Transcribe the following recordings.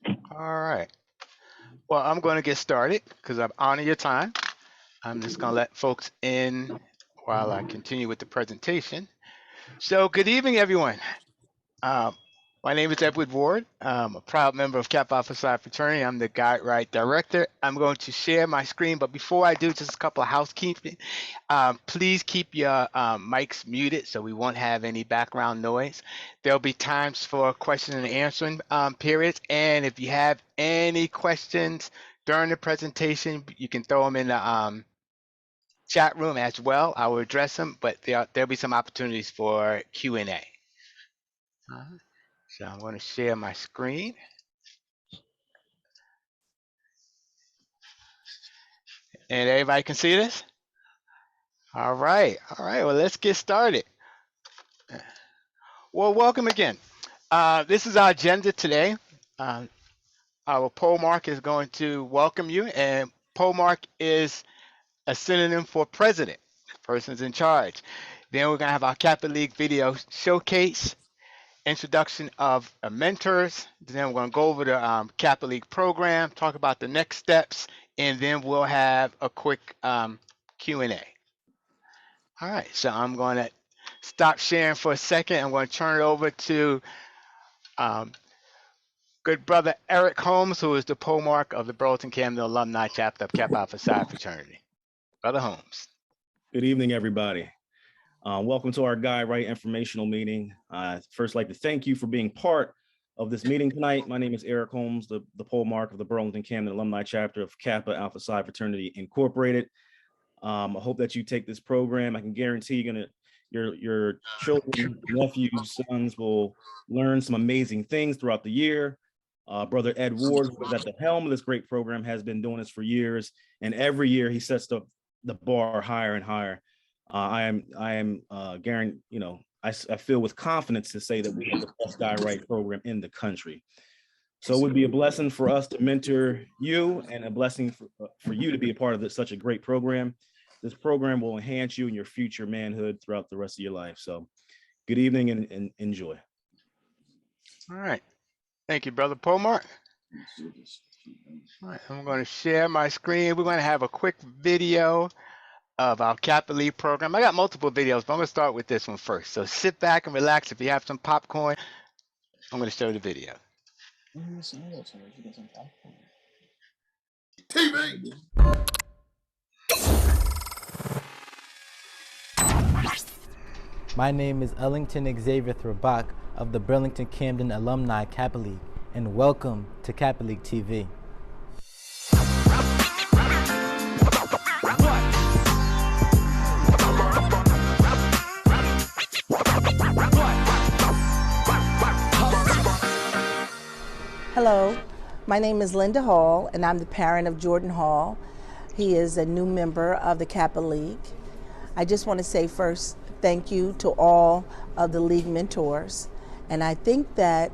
All right. Well, I'm going to get started because I honor your time. I'm just going to let folks in while I continue with the presentation. So, good evening, everyone. Um, my name is Edward Ward. I'm a proud member of Kappa Alpha Psi Fraternity. I'm the Guide Right Director. I'm going to share my screen, but before I do, just a couple of housekeeping. Please keep your mics muted so we won't have any background noise. There'll be times for question and answering periods, and if you have any questions during the presentation, you can throw them in the chat room as well. I will address them, but there'll be some opportunities for Q&A. So I'm going to share my screen. And everybody can see this? All right. All right. Well, let's get started. Well, welcome again. This is our agenda today. Our poll mark is going to welcome you, and poll mark is a synonym for president, person's in charge. Then we're going to have our Kappa League video showcase, introduction of mentors. Then we're going to go over the Kappa League program, talk about the next steps, and then we'll have a quick Q&A. All right, so I'm going to stop sharing for a second. I'm going to turn it over to good brother Eric Holmes, who is the poll mark of the Burlington-Camden Alumni Chapter of Kappa Alpha Psi Fraternity. Brother Holmes. Good evening, everybody. Welcome to our Guide Right informational meeting. First, like to thank you for being part of this meeting tonight. My name is Eric Holmes, the poll mark of the Burlington-Camden Alumni Chapter of Kappa Alpha Psi Fraternity Incorporated. I hope that you take this program. I can guarantee your children, nephews, sons will learn some amazing things throughout the year. Brother Ed Ward, who is at the helm of this great program, has been doing this for years, and every year he sets the bar higher and higher. I am guaranteed, I feel with confidence to say that we have the best Guide Right program in the country. So it would be a blessing for us to mentor you, and a blessing for you to be a part of such a great program. This program will enhance you in your future manhood throughout the rest of your life. So good evening and enjoy. All right. Thank you, brother Polmark. All right, I'm going to share my screen. We're going to have a quick video of our Kappa League program. I got multiple videos, but I'm going to start with this one first. So sit back and relax. If you have some popcorn, I'm going to show the video. TV. My name is Ellington Xavier Thrabak of the Burlington-Camden Alumni Kappa League, and welcome to Kappa League TV. Hello, my name is Linda Hall, and I'm the parent of Jordan Hall. He is a new member of the Kappa League. I just want to say first, thank you to all of the league mentors. And I think that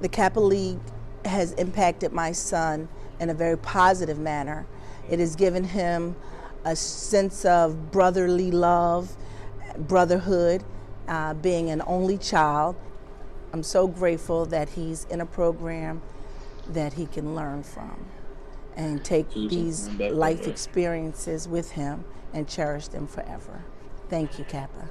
the Kappa League has impacted my son in a very positive manner. It has given him a sense of brotherly love, brotherhood, being an only child. I'm so grateful that he's in a program that he can learn from and take these life experiences with him and cherish them forever. Thank you, Kappa.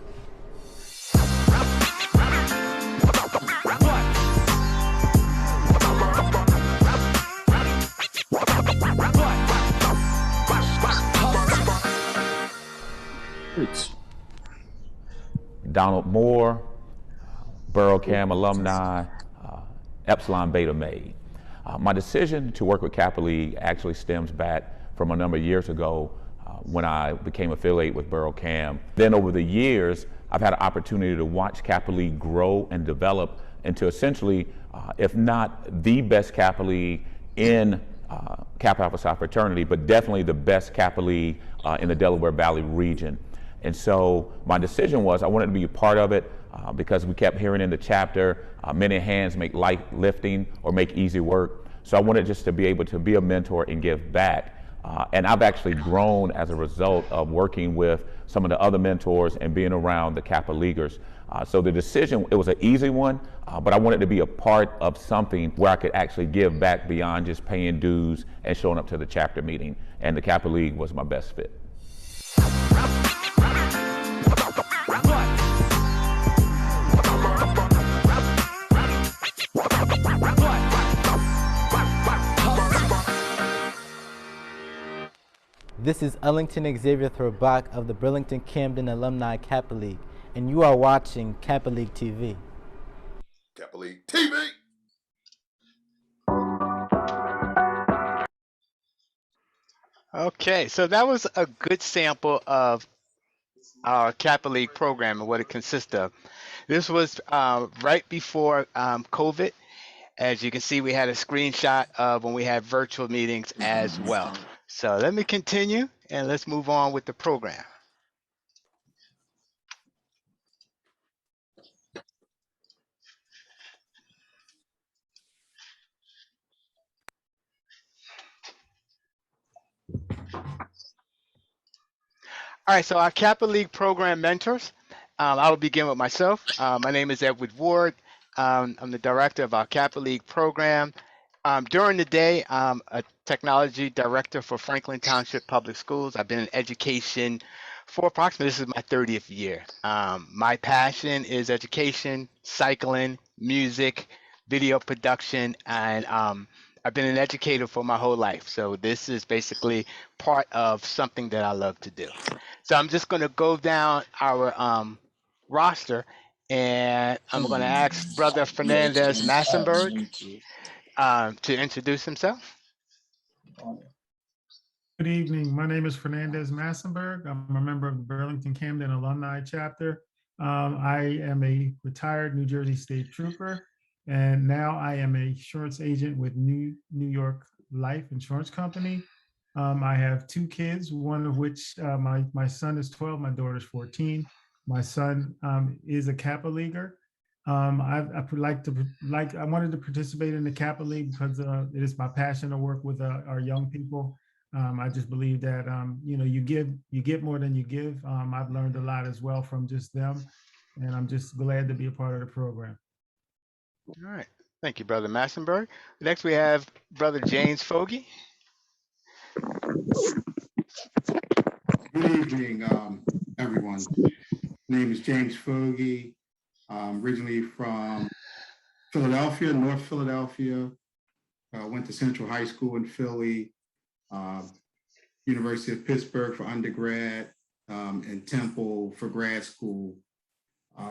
Donald Moore, Burlington alumni, Epsilon Beta May. My decision to work with Kappa League actually stems back from a number of years ago when I became affiliated with Burlington. Then over the years, I've had an opportunity to watch Kappa League grow and develop into essentially, if not the best Kappa League in Kappa Alpha Psi fraternity, but definitely the best Kappa League in the Delaware Valley region. And so my decision was I wanted to be a part of it because we kept hearing in the chapter, many hands make light lifting or make easy work. So I wanted just to be able to be a mentor and give back. And I've actually grown as a result of working with some of the other mentors and being around the Kappa Leaguers. So the decision, it was an easy one, but I wanted to be a part of something where I could actually give back beyond just paying dues and showing up to the chapter meeting. And the Kappa League was my best fit. This is Ellington Xavier Throbach of the Burlington-Camden Alumni Kappa League, and you are watching Kappa League TV. Kappa League TV! Okay, so that was a good sample of our Kappa League program and what it consists of. This was right before COVID. As you can see, we had a screenshot of when we had virtual meetings as well. So let me continue and let's move on with the program. All right, so our Kappa League program mentors. I will begin with myself. My name is Edward Ward. I'm the director of our Kappa League program. During the day, I'm a technology director for Franklin Township Public Schools. I've been in education for approximately, this is my 30th year. My passion is education, cycling, music, video production, and I've been an educator for my whole life. So this is basically part of something that I love to do. So I'm just going to go down our roster, and I'm going to ask Brother Fernandez Massenberg to introduce himself. Good evening. My name is Fernandez Massenberg. I'm a member of the Burlington-Camden Alumni Chapter. I am a retired New Jersey State Trooper, and now I am a insurance agent with New York Life Insurance Company. I have 2 kids, one of which my son is 12, my daughter is 14. My son is a Kappa Leaguer. I wanted to participate in the Kappa League because it is my passion to work with our young people. I just believe that you get more than you give. I've learned a lot as well from just them, and I'm just glad to be a part of the program. All right, thank you, Brother Massenberg. Next, we have Brother James Fogey. Good evening, everyone. My name is James Fogey. Originally from Philadelphia, North Philadelphia. Went to Central High School in Philly, University of Pittsburgh for undergrad, and Temple for grad school.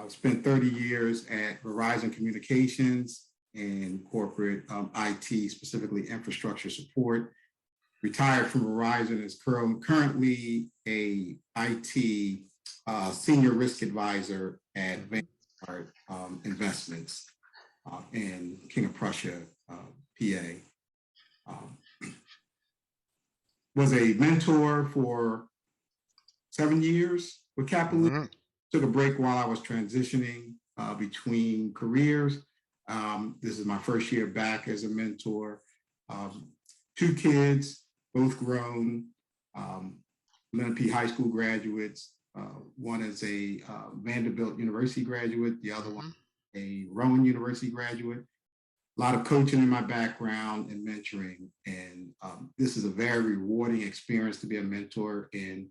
Spent 30 years at Verizon Communications and corporate IT, specifically infrastructure support. Retired from Verizon, is currently a IT senior risk advisor at Vanguard Investments in King of Prussia, PA. Was a mentor for 7 years with Kappa League. Took a break while I was transitioning between careers. This is my first year back as a mentor. 2 kids, both grown, Lenape High School graduates. One is a Vanderbilt University graduate, the other one a Rowan University graduate. A lot of coaching in my background and mentoring, and this is a very rewarding experience to be a mentor in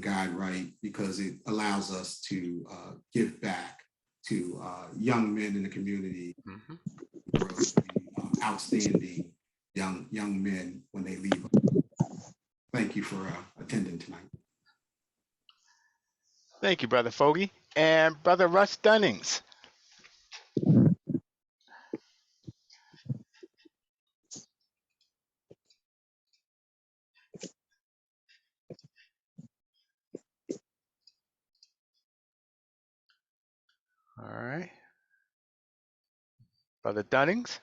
guide right, because it allows us to give back to young men in the community, outstanding young men when they leave. Thank you for attending tonight. Thank you, Brother Fogey. And Brother Russ Dunnings. All right. Brother Dunnings.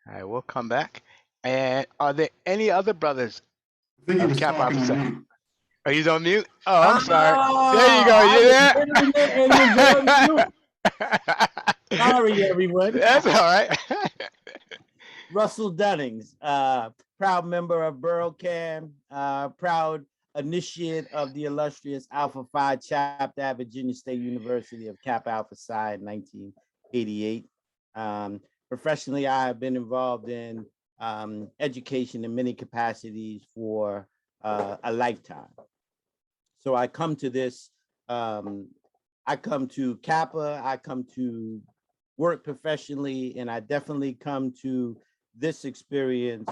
All right, we'll come back. And are there any other brothers of Kappa Alpha? Oh, he's on mute? Oh, I'm sorry. There you go. Sorry, everyone. That's all right. Russell Dunnings. proud member of Burlington, proud initiate of the illustrious Alpha Phi chapter at Virginia State University of Kappa Alpha Psi in 1988. Professionally, I have been involved in education in many capacities for a lifetime. So I come to this, I come to Kappa, I come to work professionally, and I definitely come to this experience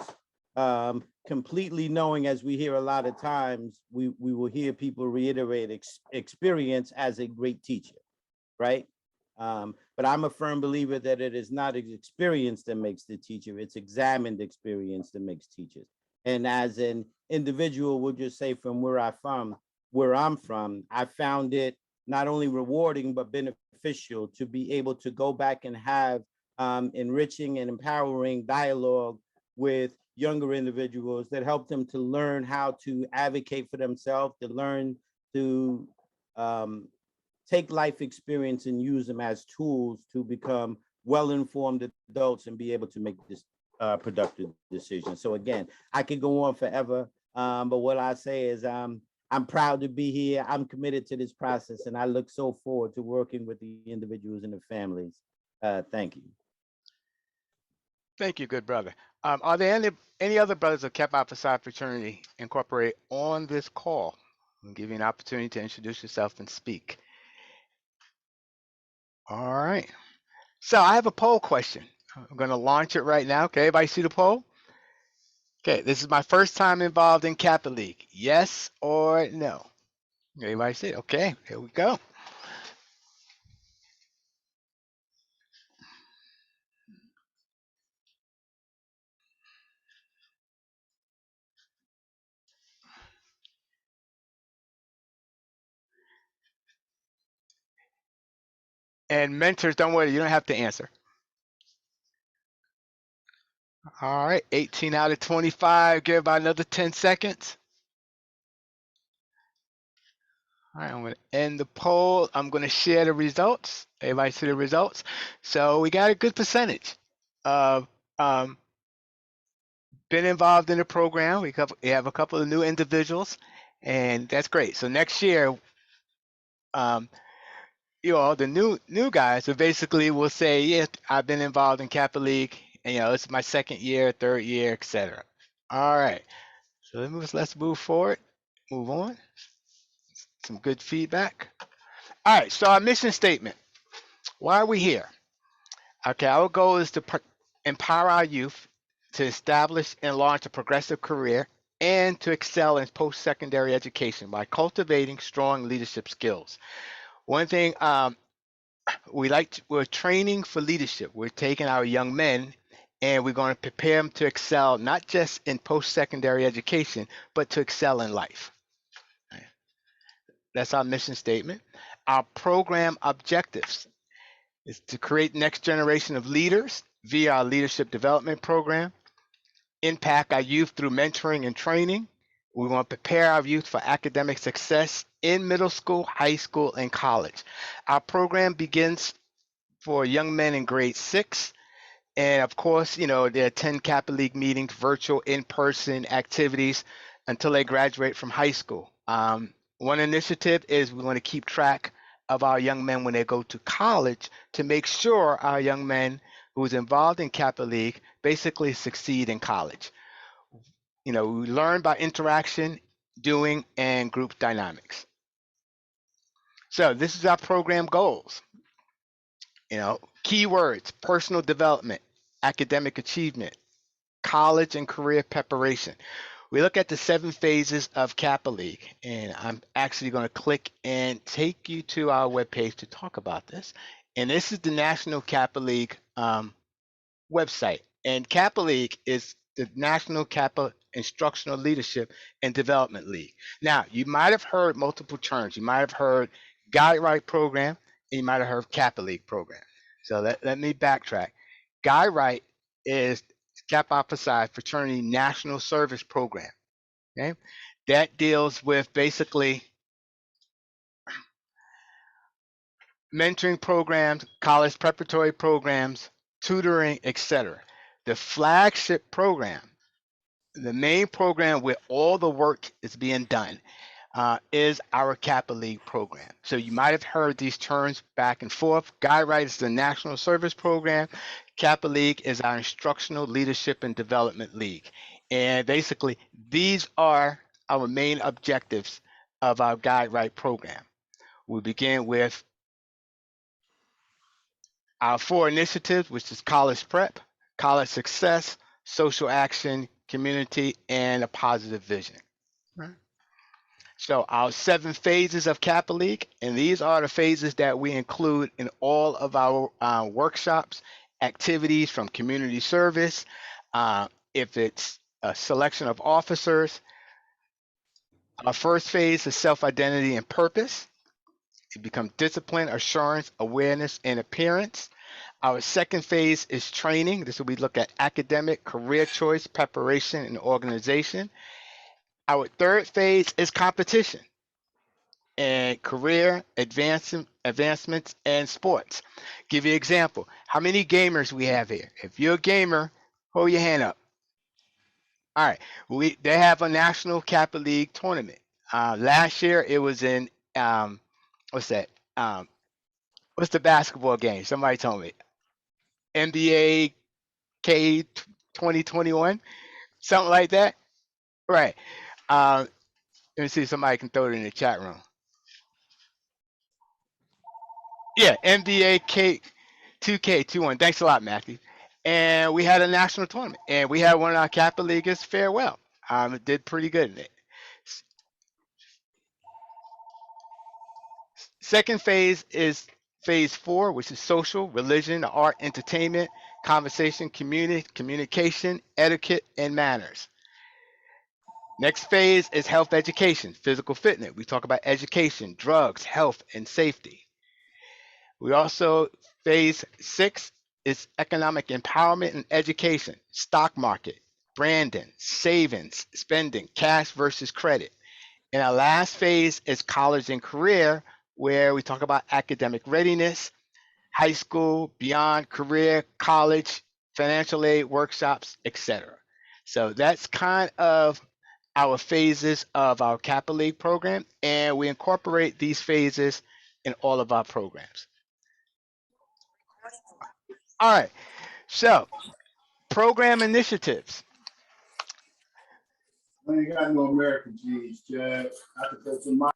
completely knowing, as we hear a lot of times, we will hear people reiterate experience as a great teacher, right? But I'm a firm believer that it is not experience that makes the teacher, it's examined experience that makes teachers. And as an individual, we'll just say from where I'm from, I found it not only rewarding, but beneficial to be able to go back and have enriching and empowering dialogue with younger individuals that help them to learn how to advocate for themselves, to learn to take life experience and use them as tools to become well-informed adults and be able to make this productive decision. So again, I could go on forever, but what I say is I'm proud to be here. I'm committed to this process, and I look so forward to working with the individuals and the families. Thank you. Thank you, good brother. Are there any other brothers of Kappa Alpha Psi fraternity incorporate on this call? I'll give you an opportunity to introduce yourself and speak. All right. So I have a poll question. I'm going to launch it right now. Okay, everybody see the poll? Okay, this is my first time involved in Kappa League. Yes or no? Everybody see it? Okay, here we go. And mentors, don't worry, you don't have to answer. All right, 18 out of 25. Give about another 10 seconds. All right, I'm going to end the poll. I'm going to share the results. Everybody see the results? So we got a good percentage of been involved in the program. We have a couple of new individuals, and that's great. So next year, you all, the new guys, so basically will say, yeah, I've been involved in Kappa League, and it's my second year, third year, etc. All right, so let's move forward, move on. Some good feedback. All right, so our mission statement. Why are we here? Okay, our goal is to empower our youth to establish and launch a progressive career and to excel in post-secondary education by cultivating strong leadership skills. One thing we're training for leadership. We're taking our young men and we're going to prepare them to excel not just in post-secondary education, but to excel in life. That's our mission statement. Our program objectives is to create next generation of leaders via our leadership development program, impact our youth through mentoring and training. We want to prepare our youth for academic success in middle school, high school, and college. Our program begins for young men in grade 6. And of course, there attend Kappa League meetings, virtual, in-person activities until they graduate from high school. One initiative is we want to keep track of our young men when they go to college to make sure our young men who's involved in Kappa League basically succeed in college. We learn by interaction, doing, and group dynamics. So this is our program goals. Keywords: personal development, academic achievement, college and career preparation. We look at the 7 phases of Kappa League, and I'm actually going to click and take you to our webpage to talk about this. And this is the National Kappa League website. And Kappa League is the National Kappa Instructional Leadership and Development League. Now, you might have heard multiple terms. You might have heard Guide Program, and you might have heard Kappa League Program. So let me backtrack. Guide is Kappa Alpha Psi Fraternity National Service Program. Okay, that deals with basically mentoring programs, college preparatory programs, tutoring, etc. The flagship program, the main program where all the work is being done is our Kappa League program. So you might have heard these terms back and forth. Guidewright is the National Service Program. Kappa League is our Instructional Leadership and Development League. And basically, these are our main objectives of our Guidewright program. We begin with our 4 initiatives, which is college prep, college success, social action, community, and a positive vision. Right. So our 7 phases of Kappa League, and these are the phases that we include in all of our workshops, activities from community service, if it's a selection of officers. Our first phase is self-identity and purpose. It becomes discipline, assurance, awareness, and appearance. Our second phase is training. This will be look at academic, career choice, preparation, and organization. Our third phase is competition and career advancements and sports. Give you an example. How many gamers we have here? If you're a gamer, hold your hand up. All right. They have a National Kappa League tournament. Last year it was in what's that? What's the basketball game? Somebody told me. NBA K 2021, something like that. Right. Let me see if somebody can throw it in the chat room. Yeah, NBA K 2K21. Thanks a lot, Matthew. And we had a national tournament, and we had one of our Kappa Leaguers fare well. It did pretty good in it. Second phase is phase 4, which is social, religion, art, entertainment, conversation, communication, etiquette, and manners. Next phase is health education, physical fitness. We talk about education, drugs, health, and safety. We also, phase 6 is economic empowerment and education, stock market, branding, savings, spending, cash versus credit. And our last phase is college and career, where we talk about academic readiness, high school, beyond, career, college, financial aid, workshops, etc. So that's kind of our phases of our Kappa League program, and we incorporate these phases in all of our programs. All right, so program initiatives. I ain't got no American G's, Jack. I could go to my.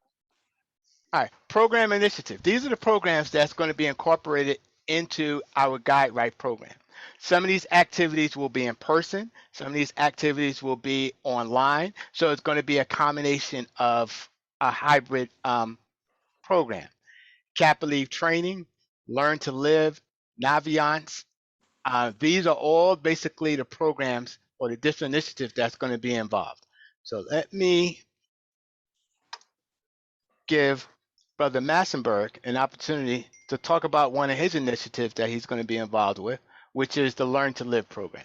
All right, program initiative. These are the programs that's going to be incorporated into our Guidewright program. Some of these activities will be in person. Some of these activities will be online. So it's going to be a combination of a hybrid program. Kappa League training, Learn to Live, Naviance. These are all basically the programs or the different initiatives that's going to be involved. So let me give Brother Massenberg an opportunity to talk about one of his initiatives that he's going to be involved with, which is the Learn to Live program.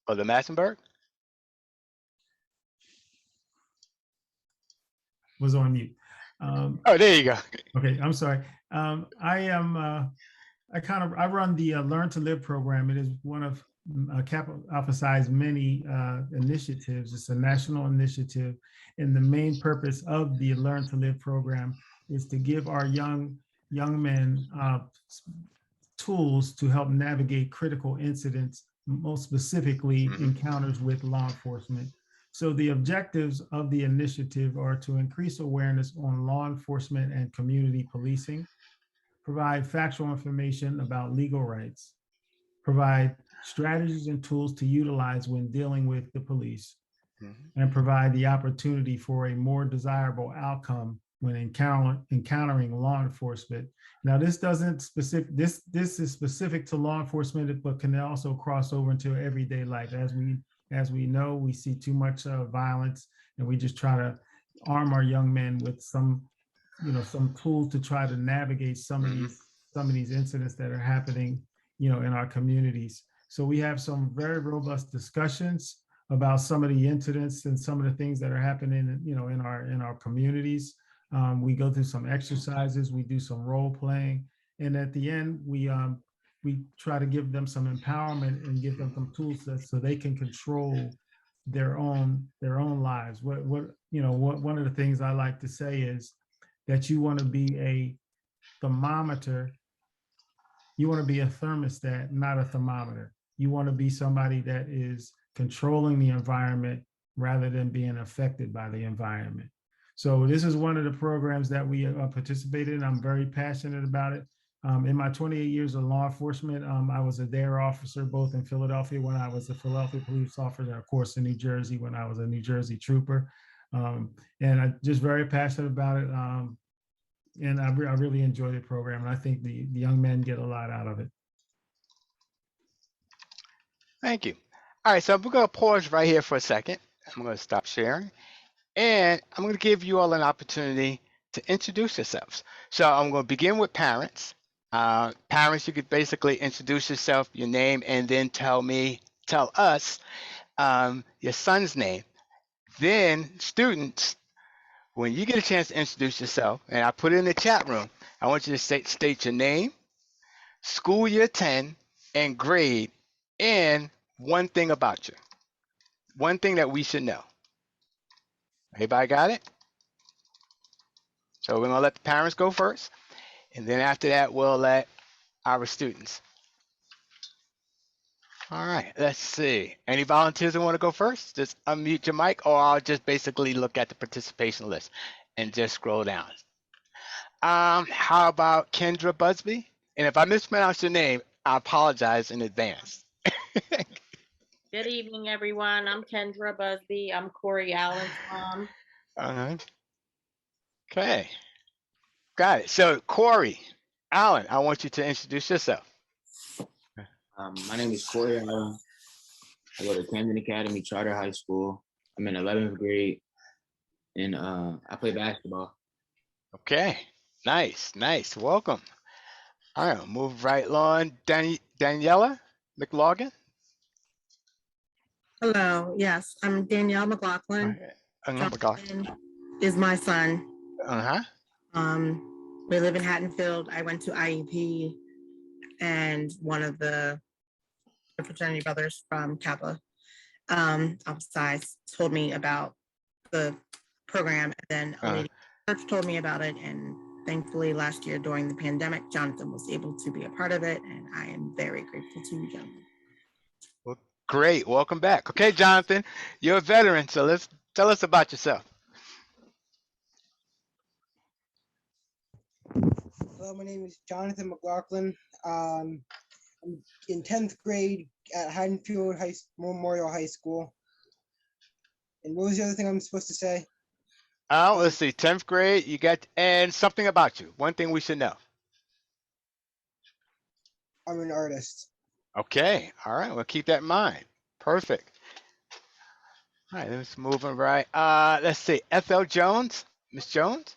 Brother Massenberg? Was on mute. Oh, there you go. Okay, I'm sorry. I run the Learn to Live program. It is one of Kappa Alpha Psi's many initiatives. It's a national initiative, and the main purpose of the Learn to Live program is to give our young men tools to help navigate critical incidents, most specifically encounters with law enforcement. So the objectives of the initiative are to increase awareness on law enforcement and community policing, provide factual information about legal rights, provide strategies and tools to utilize when dealing with the police, and provide the opportunity for a more desirable outcome when encountering law enforcement. Now, this doesn't specific, this is specific to law enforcement, but can also cross over into everyday life. As we know, we see too much violence, and we just try to arm our young men with some tools to try to navigate some of these incidents that are happening, in our communities. So we have some very robust discussions about some of the incidents and some of the things that are happening, in our communities. We go through some exercises, we do some role playing, and at the end, we try to give them some empowerment and give them some tools so they can control their own lives. What one of the things I like to say is that you want to be a thermometer. You want to be a thermostat, not a thermometer. You want to be somebody that is controlling the environment rather than being affected by the environment. So this is one of the programs that we participated in. I'm very passionate about it. In my 28 years of law enforcement, I was a DARE officer both in Philadelphia when I was a Philadelphia police officer, and of course in New Jersey when I was a New Jersey trooper. And I'm just very passionate about it. And I really enjoy the program, and I think the young men get a lot out of it. Thank you. All right, so we're going to pause right here for a second. I'm going to stop sharing, and I'm going to give you all an opportunity to introduce yourselves. So I'm going to begin with parents. Parents, you could basically introduce yourself, your name, and then tell us your son's name. Then students, when you get a chance to introduce yourself, and I put it in the chat room, I want you to state your name, school you attend, and grade, and one thing about you. One thing that we should know. Everybody got it? So we're going to let the parents go first, and then after that, we'll let our students. All right, let's see. Any volunteers who want to go first? Just unmute your mic, or I'll just basically look at the participation list and just scroll down. How about Kendra Busby? And if I mispronounce your name, I apologize in advance. Good evening, everyone. I'm Kendra Busby. I'm Corey Allen's mom. Okay. Got it. So, Corey Allen, I want you to introduce yourself. My name is Corey Allen. I go to Camden Academy Charter High School. I'm in 11th grade, and I play basketball. Okay. Nice. Welcome. All right, we'll move right along. Daniela Mclaughlin. Hello. Yes, I'm Danielle McLaughlin. McLaughlin is my son. We live in Haddonfield. I went to IEP, and one of the fraternity brothers from Kappa outside told me about the program, and then a lady at church told me about it, and thankfully last year during the pandemic, Jonathan was able to be a part of it, and I am very grateful to you, Jonathan. Well, great, welcome back. Okay, Jonathan, you're a veteran, so let's tell us about yourself. Hello, my name is Jonathan McLaughlin. I'm in 10th grade at Haddonfield Memorial High School. And what was the other thing I'm supposed to say? Let's see, 10th grade, you got, and something about you. One thing we should know. I'm an artist. Okay, all right, we'll keep that in mind. Perfect. All right, let's move on right. Let's see, Ethel Jones, Miss Jones.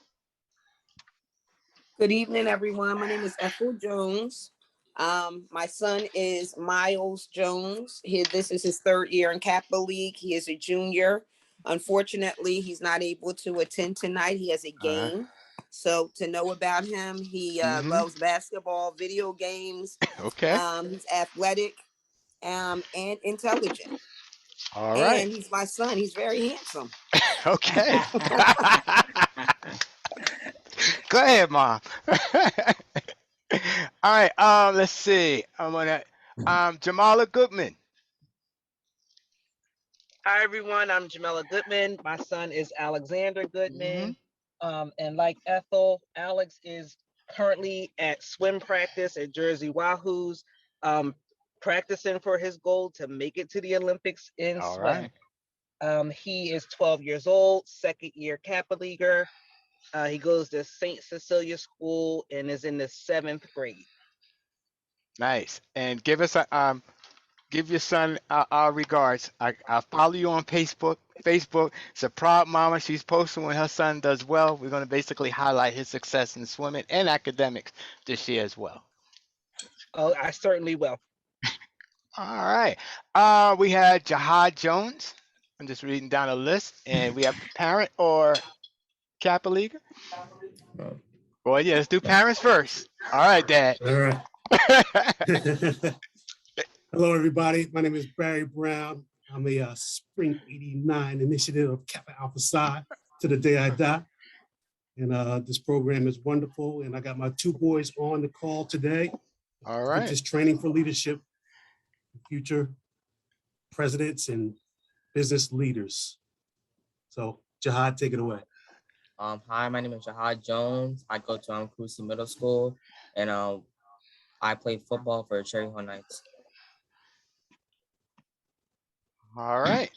Good evening, everyone. My name is Ethel Jones. My son is Miles Jones. This is his third year in Kappa League. He is a junior. Unfortunately, he's not able to attend tonight. He has a game. So to know about him, he loves basketball, video games. Okay. He's athletic and intelligent. All right. And he's my son. He's very handsome. Okay. Go ahead, Mom. All right. Let's see. I'm gonna Jamala Goodman. Hi, everyone. I'm Jamala Goodman. My son is Alexander Goodman. And like Ethel, Alex is currently at swim practice at Jersey Wahoos, practicing for his goal to make it to the Olympics in swim. Right. He is 12 years old, second year Kappa Leaguer. He goes to St. Cecilia School and is in the 7th grade. Nice. And give us a give your son our regards. I follow you on Facebook. It's a proud mama. She's posting when her son does well. We're going to basically highlight his success in swimming and academics this year as well. Oh, I certainly will. All right. We had Jihad Jones. I'm just reading down a list, and we have parent or Kappa League? Boy, yeah, let's do parents first. All right, Dad. All right. Hello, everybody. My name is Barry Brown. I'm a Spring 89 initiative of Kappa Alpha Psi to the day I die. And this program is wonderful. And I got my two boys on the call today. All right. Just training for leadership, future presidents and business leaders. So Jihad, take it away. Hi, my name is Ethel Jones. I go to Crucy Middle School, and I play football for Cherry Hill Knights. All right.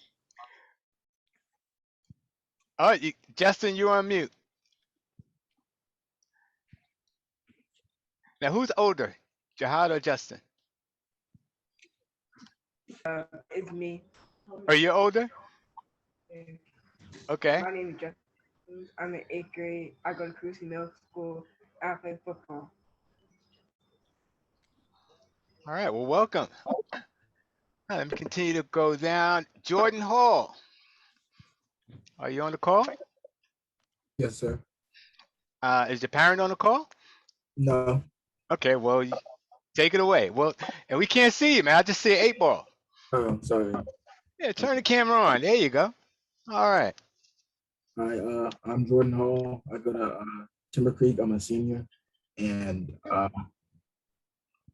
Oh, Justin, you're on mute. Now, who's older, Jihad or Justin? It's me. Are you older? Okay. My name is Justin. I'm in 8th grade. I go to Crucy Middle School. I play football. All right. Well, welcome. All right, let me continue to go down. Jordan Hall. Are you on the call? Yes, sir. Is your parent on the call? No. Okay. Well, take it away. Well, and we can't see you, man. I just see an 8 ball. Oh, sorry. Yeah, turn the camera on. There you go. All right. Hi, I'm Jordan Hall. I go to Timber Creek. I'm a senior, and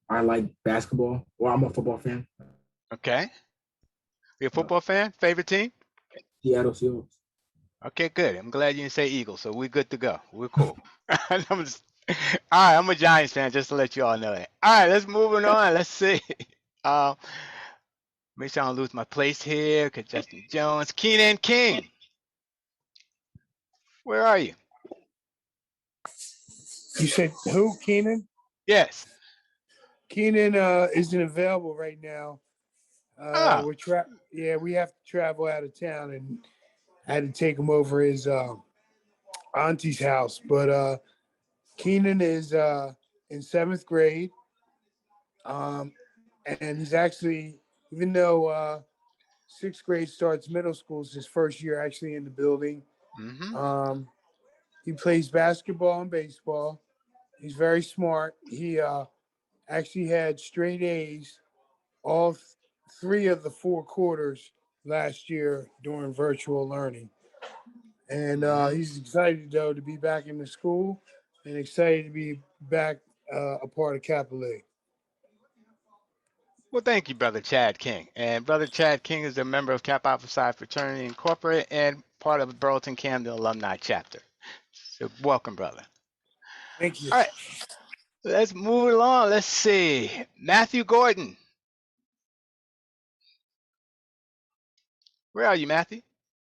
I like basketball. Well, I'm a football fan. Okay. You a football fan? Favorite team? Seattle Seahawks. Okay, good. I'm glad you didn't say Eagles, so we're good to go. We're cool. All right, I'm a Giants fan, just to let you all know that. All right, let's move on. Let's see. Make sure I don't lose my place here. Cause Justin Jones, Keenan King. Where are you? You said who, Keenan? Yes. Keenan isn't available right now. We have to travel out of town, and I had to take him over his auntie's house. But Keenan is in 7th grade, and he's actually, even though 6th grade starts middle school, it's his first year actually in the building. Mm-hmm. He plays basketball and baseball. He's very smart. He actually had straight A's all 3 of the 4 quarters last year during virtual learning. And he's excited, though, to be back in the school and excited to be back a part of Kappa League. Well, thank you, Brother Chad King. And Brother Chad King is a member of Kappa Alpha Psi Fraternity Incorporated and part of the Burlington-Camden Alumni Chapter. So welcome, brother. Thank you. All right, let's move along. Let's see. Matthew Gordon. Where are you, Matthew?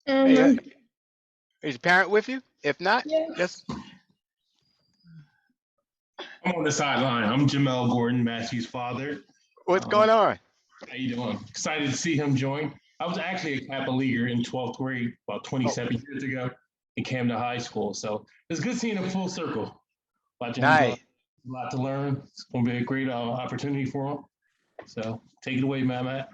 Is your parent with you? If not, just... I'm on the sideline. I'm Jamel Gordon, Matthew's father. What's going on? How you doing? Excited to see him join. I was actually a Kappa Leaguer in 12th grade about 27 years ago in Camden High School. So it's good seeing him full circle. Nice. A lot to learn. It's going to be a great opportunity for him. So take it away, Matt.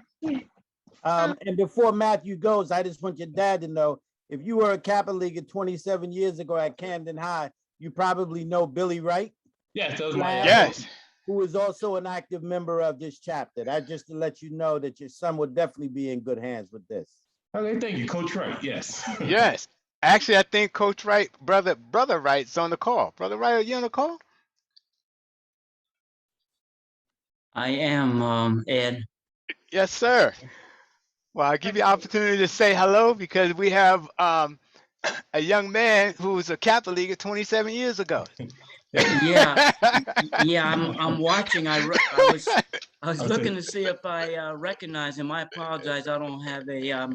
And before Matthew goes, I just want your dad to know, if you were a Kappa Leaguer 27 years ago at Camden High, you probably know Billy, right? Yes, that was my yes. Who is also an active member of this chapter. That just to let you know that your son will definitely be in good hands with this. Okay, thank you, Coach Wright. Yes. Yes. Actually, I think Coach Wright, brother Wright's on the call. Brother Wright, are you on the call? I am, Ed. Yes, sir. Well, I'll give you an opportunity to say hello because we have a young man who's a Kappa Leaguer 27 years ago. Yeah, I'm watching. I was looking to see if I recognize him. I apologize. I don't have a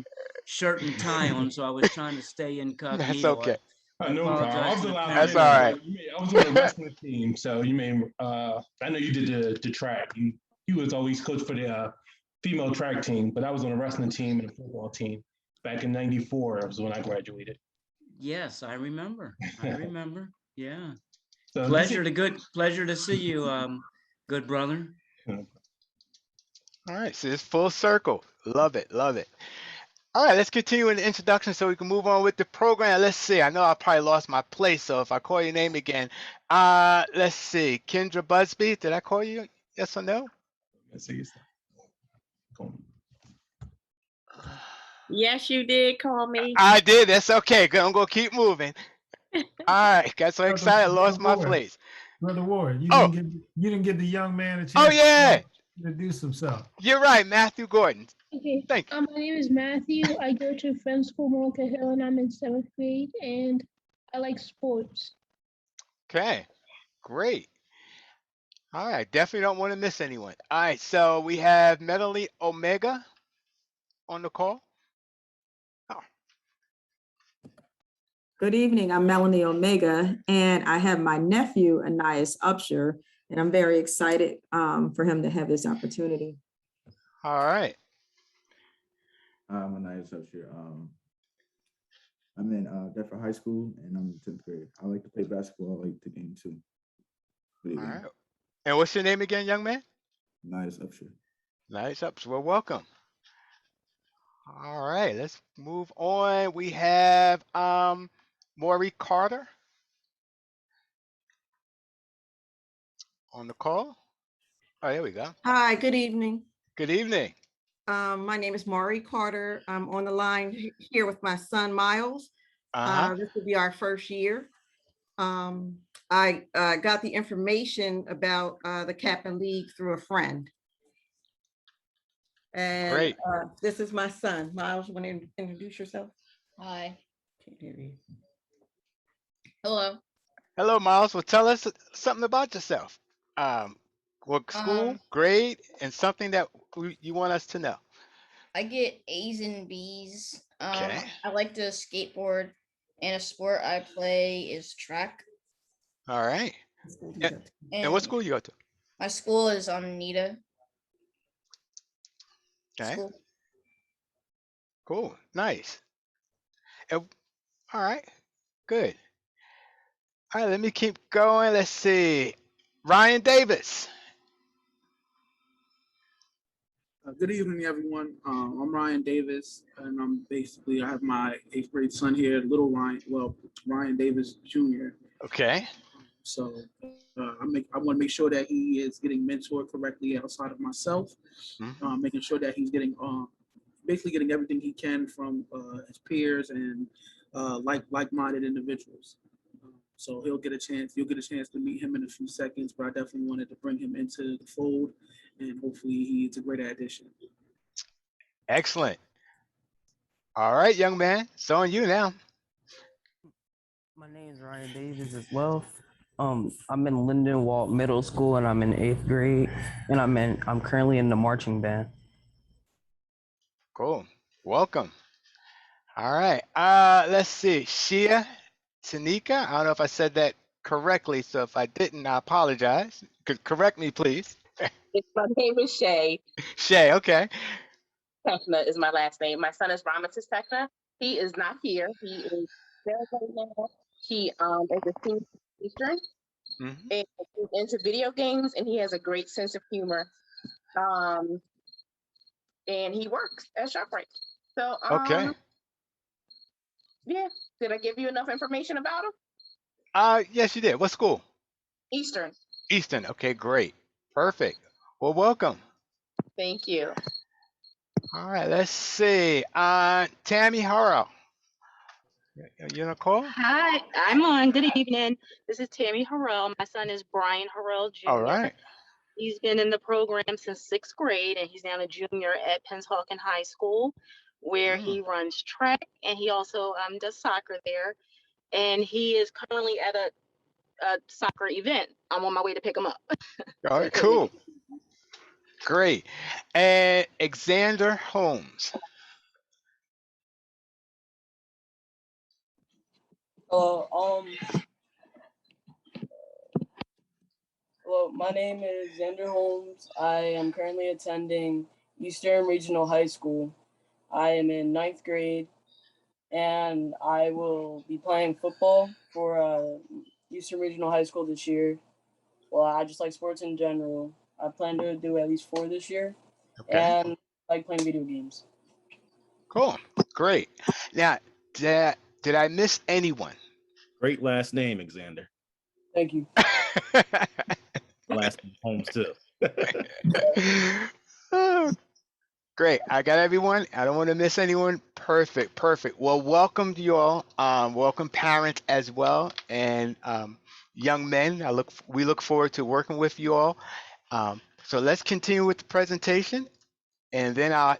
shirt and tie on, so I was trying to stay incognito. That's okay. No problem. That's all right. I was on the wrestling team, so you may. I know you did the track. You was always coach for the female track team, but I was on a wrestling team and a football team back in '94. Was when I graduated. Yes, I remember. Yeah. So pleasure to see you, good brother. All right, so it's full circle. Love it, love it. All right, let's continue in the introduction so we can move on with the program. Let's see. I know I probably lost my place, so if I call your name again, let's see. Kendra Busby, did I call you? Yes or no? Let's see. Yes, you did call me. I did. That's okay. I'm gonna keep moving. All right, got so excited, I lost my Ward. place. Brother Ward, Oh. you didn't give the young man a chance Oh yeah, to introduce himself. you're right, Matthew Gordon. Okay. Thank you. My name is Matthew. I go to Friends School Mocha Hill and I'm in 7th grade and I like sports. Okay, great. All right, definitely don't want to miss anyone. All right, so we have Natalie Omega on the call. Good evening, I'm Melanie Omega, and I have my nephew, Anais Upshur, and I'm very excited for him to have this opportunity. All right. I'm Anais Upshur. I'm in Deptford High School, and I'm in 10th grade. I like to play basketball. I like the game, too. All right. And what's your name again, young man? Anais Upshur. Anais Upshur. Well, welcome. All right, let's move on. We have Maury Carter on the call. Oh, there we go. Hi, good evening. Good evening. My name is Maury Carter. I'm on the line here with my son, Miles. This will be our first year. I got the information about the Kappa League through a friend. And great. This is my son. Miles, you want to introduce yourself? Hi. Can't hear you. Hello. Hello, Miles. Well, tell us something about yourself. What school, grade, and something that you want us to know. I get A's and B's. Okay. I like to skateboard, and a sport I play is track. All right. And what school you go to? My school is on Nita. Okay. School. Cool. Nice. All right. Good. All right, let me keep going. Let's see. Ryan Davis. Good evening, everyone. I'm Ryan Davis, and I have my 8th grade son here, little Ryan, Ryan Davis Jr. Okay. So I want to make sure that he is getting mentored correctly outside of myself, making sure that he's getting basically getting everything he can from his peers and like-minded individuals. So you'll get a chance to meet him in a few seconds, but I definitely wanted to bring him into the fold, and hopefully he's a great addition. Excellent. All right, young man, it's on you now. My name is Ryan Davis as well. I'm in Lindenwald Middle School, and I'm in 8th grade, and I'm currently in the marching band. Cool. Welcome. All right. Let's see. Shia Tanika. I don't know if I said that correctly, so if I didn't, I apologize. Correct me, please. My name is Shay. Shay, okay. Tekna is my last name. My son is Ramatis Tekna. He is not here. He is there right now. He is a senior teacher and he's into video games, and he has a great sense of humor. And he works at ShopRite. So okay. Yeah. Did I give you enough information about him? Yes, you did. What school? Eastern. Eastern. Okay, great. Perfect. Well, welcome. Thank you. All right, let's see. Tammy Harrell. You on a call? Hi, I'm on. Good evening. This is Tammy Harrell. My son is Brian Harrell Jr. All right. He's been in the program since 6th grade, and he's now a junior at Pennsauken High School, where he runs track, and he also does soccer there. And he is currently at a soccer event. I'm on my way to pick him up. All right, cool. Great. And Xander Holmes. Hello, my name is Xander Holmes. I am currently attending Eastern Regional High School. I am in 9th grade, and I will be playing football for Eastern Regional High School this year. Well, I just like sports in general. I plan to do at least 4 this year, and I like playing video games. Cool. Great. Now, did I miss anyone? Great last name, Xander. Thank you. Last name Holmes too. Oh, great. I got everyone. I don't want to miss anyone. Perfect. Perfect. Well, welcome to you all. Welcome parents as well, and young men. We look forward to working with you all. So let's continue with the presentation, and then I'll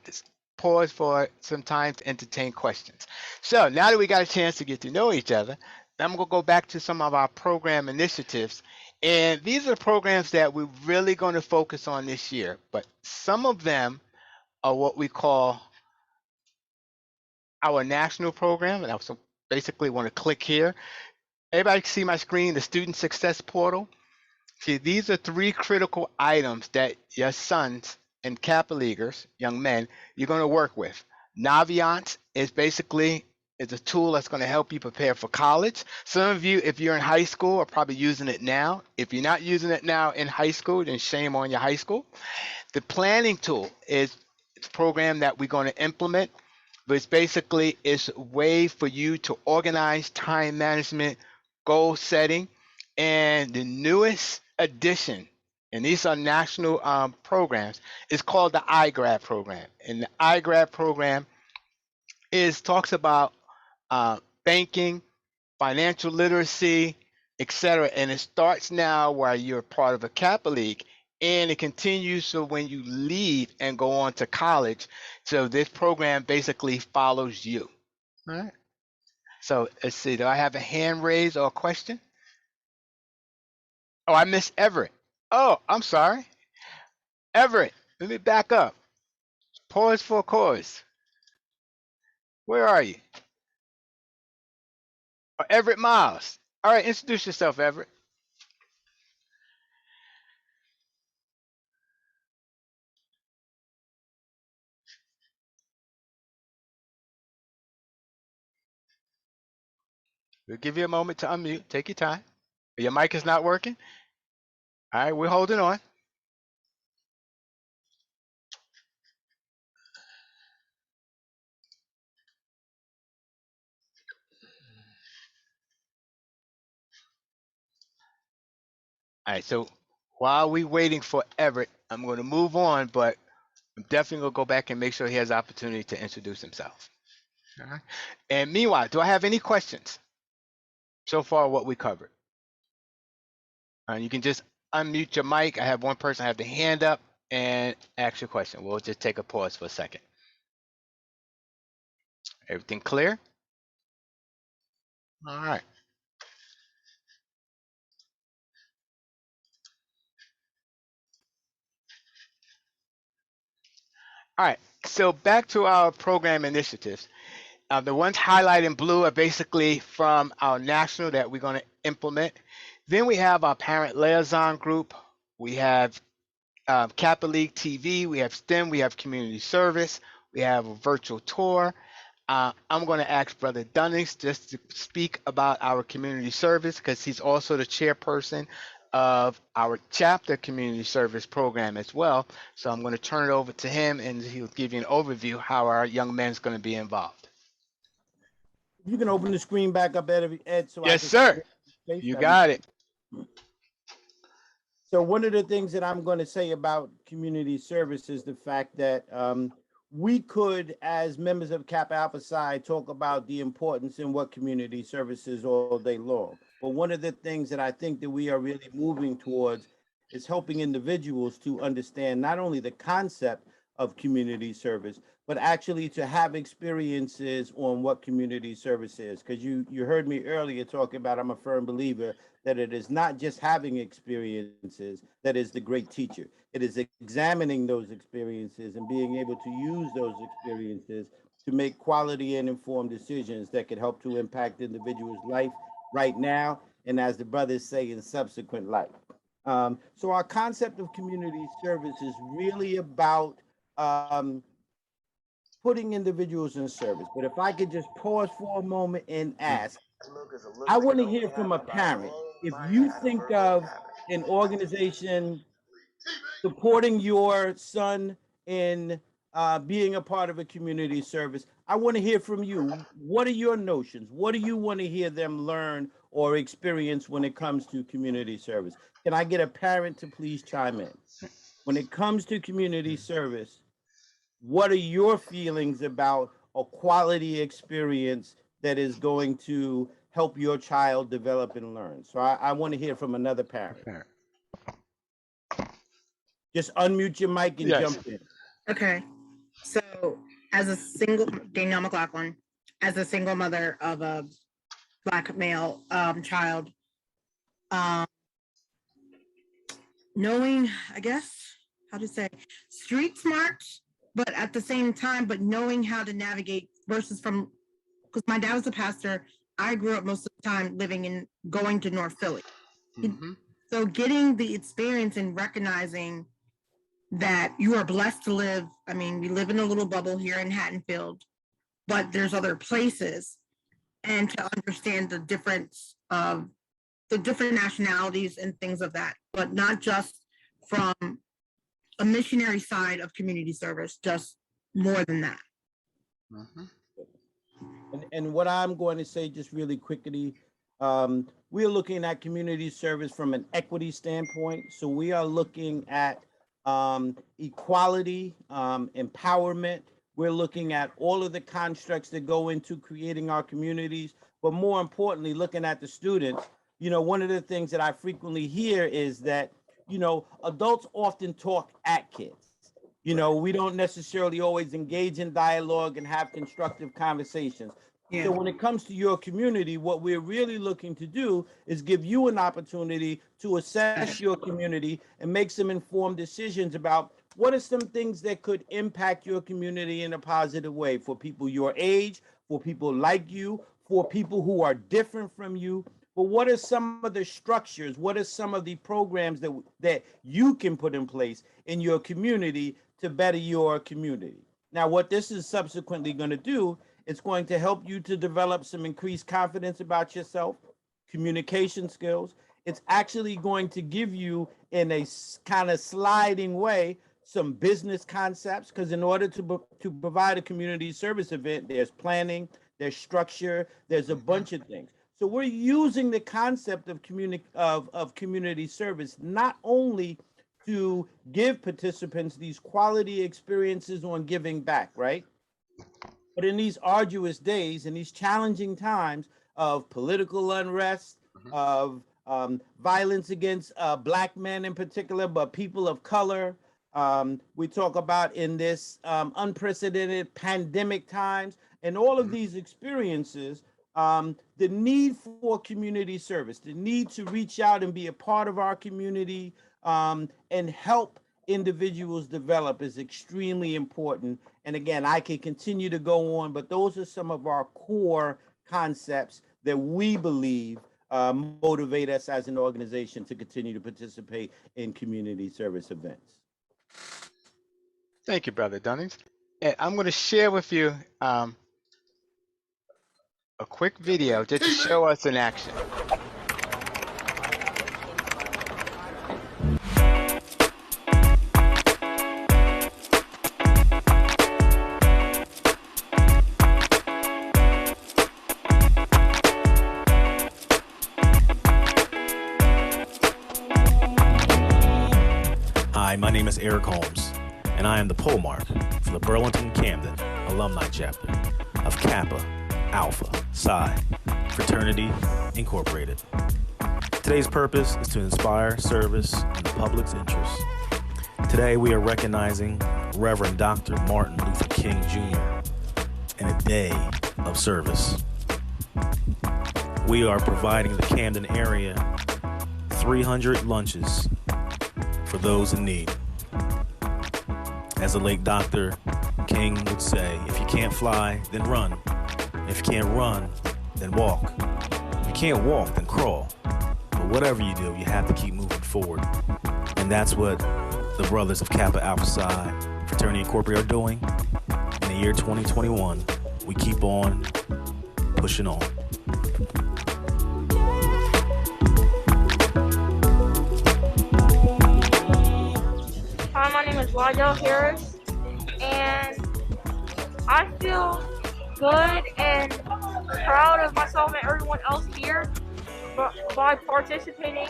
pause for some time to entertain questions. So now that we got a chance to get to know each other, I'm going to go back to some of our program initiatives. And these are programs that we're really going to focus on this year, but some of them are what we call our national program. And I also basically want to click here. Everybody can see my screen, the Student Success Portal. See, these are 3 critical items that your sons and Kappa Leaguers, young men, you're going to work with. Naviance is basically a tool that's going to help you prepare for college. Some of you, if you're in high school, are probably using it now. If you're not using it now in high school, then shame on your high school. The planning tool is a program that we're going to implement, but it's a way for you to organize time management, goal setting, and the newest addition, and these are national programs, is called the Igrad Program. And the Igrad Program talks about banking, financial literacy, etc. And it starts now while you're part of a Kappa League, and it continues so when you leave and go on to college. So this program basically follows you. All right. So let's see. Do I have a hand raised or a question? Oh, I missed Everett. Oh, I'm sorry. Everett, let me back up. Pause for cause. Where are you? Oh, Everett Miles. All right, introduce yourself, Everett. We'll give you a moment to unmute. Take your time. Your mic is not working? All right, we're holding on. All right, so while we're waiting for Everett, I'm going to move on, but I'm definitely going to go back and make sure he has the opportunity to introduce himself. All right. And meanwhile, do I have any questions so far what we covered? You can just unmute your mic. I have one person have the hand up and ask your question. We'll just take a pause for a second. Everything clear? All right. All right, so back to our program initiatives. The ones highlighted in blue are basically from our national that we're going to implement. Then we have our parent liaison group. We have Kappa League TV. We have STEM. We have community service. We have a virtual tour. I'm going to ask Brother Dunnings just to speak about our community service because he's also the chairperson of our chapter community service program as well. So I'm going to turn it over to him and he'll give you an overview how our young men's going to be involved. You can open the screen back up, Ed, so yes, sir. You got it. So one of the things that I'm going to say about community service is the fact that we could, as members of Kappa Alpha Psi, talk about the importance in what community service is all day long. But one of the things that I think that we are really moving towards is helping individuals to understand not only the concept of community service, but actually to have experiences on what community service is. Because you heard me earlier talking about, I'm a firm believer that it is not just having experiences that is the great teacher. It is examining those experiences and being able to use those experiences to make quality and informed decisions that could help to impact individuals' life right now, and as the brothers say, in subsequent life. So our concept of community service is really about putting individuals in service. But if I could just pause for a moment and ask, I want to hear from a parent. If you think of an organization supporting your son in being a part of a community service. I want to hear from you. What are your notions? What do you want to hear them learn or experience when it comes to community service? Can I get a parent to please chime in? When it comes to community service, what are your feelings about a quality experience that is going to help your child develop and learn? So I want to hear from another parent. Just unmute your mic and jump in. Okay. So as a single, Danielle McLaughlin, as a single mother of a Black male child, knowing, I guess, how to say, street smart, but at the same time, but knowing how to navigate versus from, because my dad was a pastor, I grew up most of the time going to North Philly. So getting the experience and recognizing that you are blessed to live. I mean, we live in a little bubble here in Haddonfield, but there's other places, and to understand the difference of the different nationalities and things of that, but not just from a missionary side of community service, just more than that. And what I'm going to say just really quickly, we're looking at community service from an equity standpoint. So we are looking at equality, empowerment. We're looking at all of the constructs that go into creating our communities, but more importantly, looking at the students. You know, one of the things that I frequently hear is that, you know, adults often talk at kids. You know, we don't necessarily always engage in dialogue and have constructive conversations. Yeah. So when it comes to your community, what we're really looking to do is give you an opportunity to assess your community and make some informed decisions about what are some things that could impact your community in a positive way for people your age, for people like you, for people who are different from you. But what are some of the structures? What are some of the programs that you can put in place in your community to better your community? Now, what this is subsequently going to do, it's going to help you to develop some increased confidence about yourself, communication skills. It's actually going to give you, in a kind of sliding way, some business concepts, because in order to provide a community service event, there's planning, there's structure, there's a bunch of things. So we're using the concept of community service not only to give participants these quality experiences on giving back, right? But in these arduous days, in these challenging times of political unrest, of violence against Black men in particular, but people of color, we talk about in this unprecedented pandemic times, and all of these experiences, the need for community service, the need to reach out and be a part of our community and help individuals develop is extremely important. And again, I can continue to go on, but those are some of our core concepts that we believe motivate us as an organization to continue to participate in community service events. Thank you, Brother Dunnings. And I'm going to share with you a quick video just to show us in action. Hi, my name is Eric Holmes, and I am the pole mark for the Burlington-Camden Alumni Chapter of Kappa Alpha Psi Fraternity Incorporated. Today's purpose is to inspire service in the public's interest. Today we are recognizing Reverend Dr. Martin Luther King Jr. in a day of service. We are providing the Camden area 300 lunches for those in need. As the late Dr. King would say, if you can't fly, then run. If you can't run, then walk. If you can't walk, then crawl. But whatever you do, you have to keep moving forward. And that's what the brothers of Kappa Alpha Psi Fraternity Incorporated are doing. In the year 2021, we keep on pushing on. Hi, my name is Lydell Harris. and I feel good and proud of myself and everyone else here by participating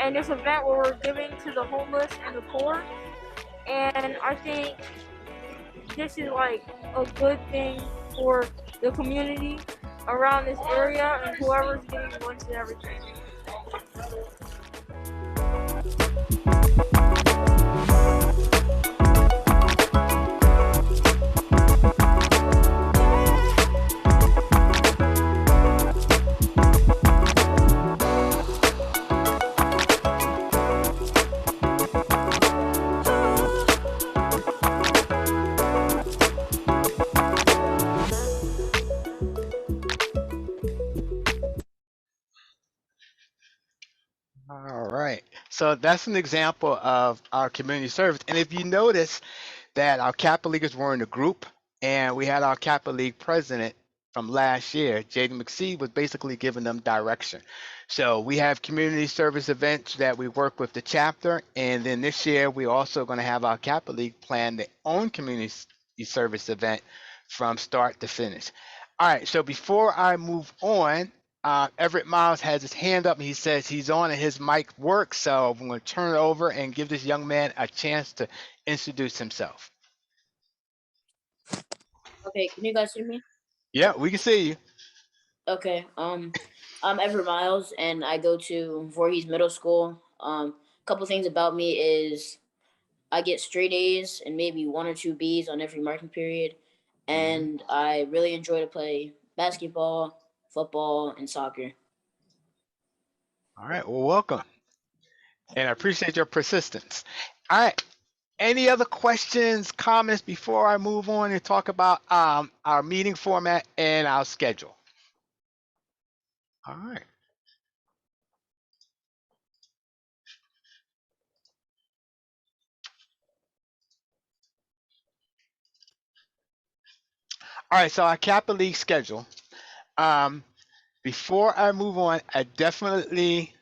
in this event where we're giving to the homeless and the poor. And I think this is like a good thing for the community around this area and whoever's getting lunch and everything. All right. So that's an example of our community service. And if you notice that our Kappa Leaguers were in a group and we had our Kappa League president from last year, Jaden McSee, was basically giving them direction. So we have community service events that we work with the chapter. And then this year, we're also going to have our Kappa League plan their own community service event from start to finish. All right. So before I move on, Everett Miles has his hand up and he says he's on and his mic works. So I'm going to turn it over and give this young man a chance to introduce himself. Okay, can you guys hear me? Yeah, we can see you. Okay, I'm Everett Miles and I go to Voorhees Middle School. Couple things about me is I get straight A's and maybe 1 or 2 B's on every marking period. And I really enjoy to play basketball, football, and soccer. All right, well, welcome. And I appreciate your persistence. All right, any other questions, comments before I move on and talk about our meeting format and our schedule? All right. All right, so our Kappa League schedule. Before I move on, I definitely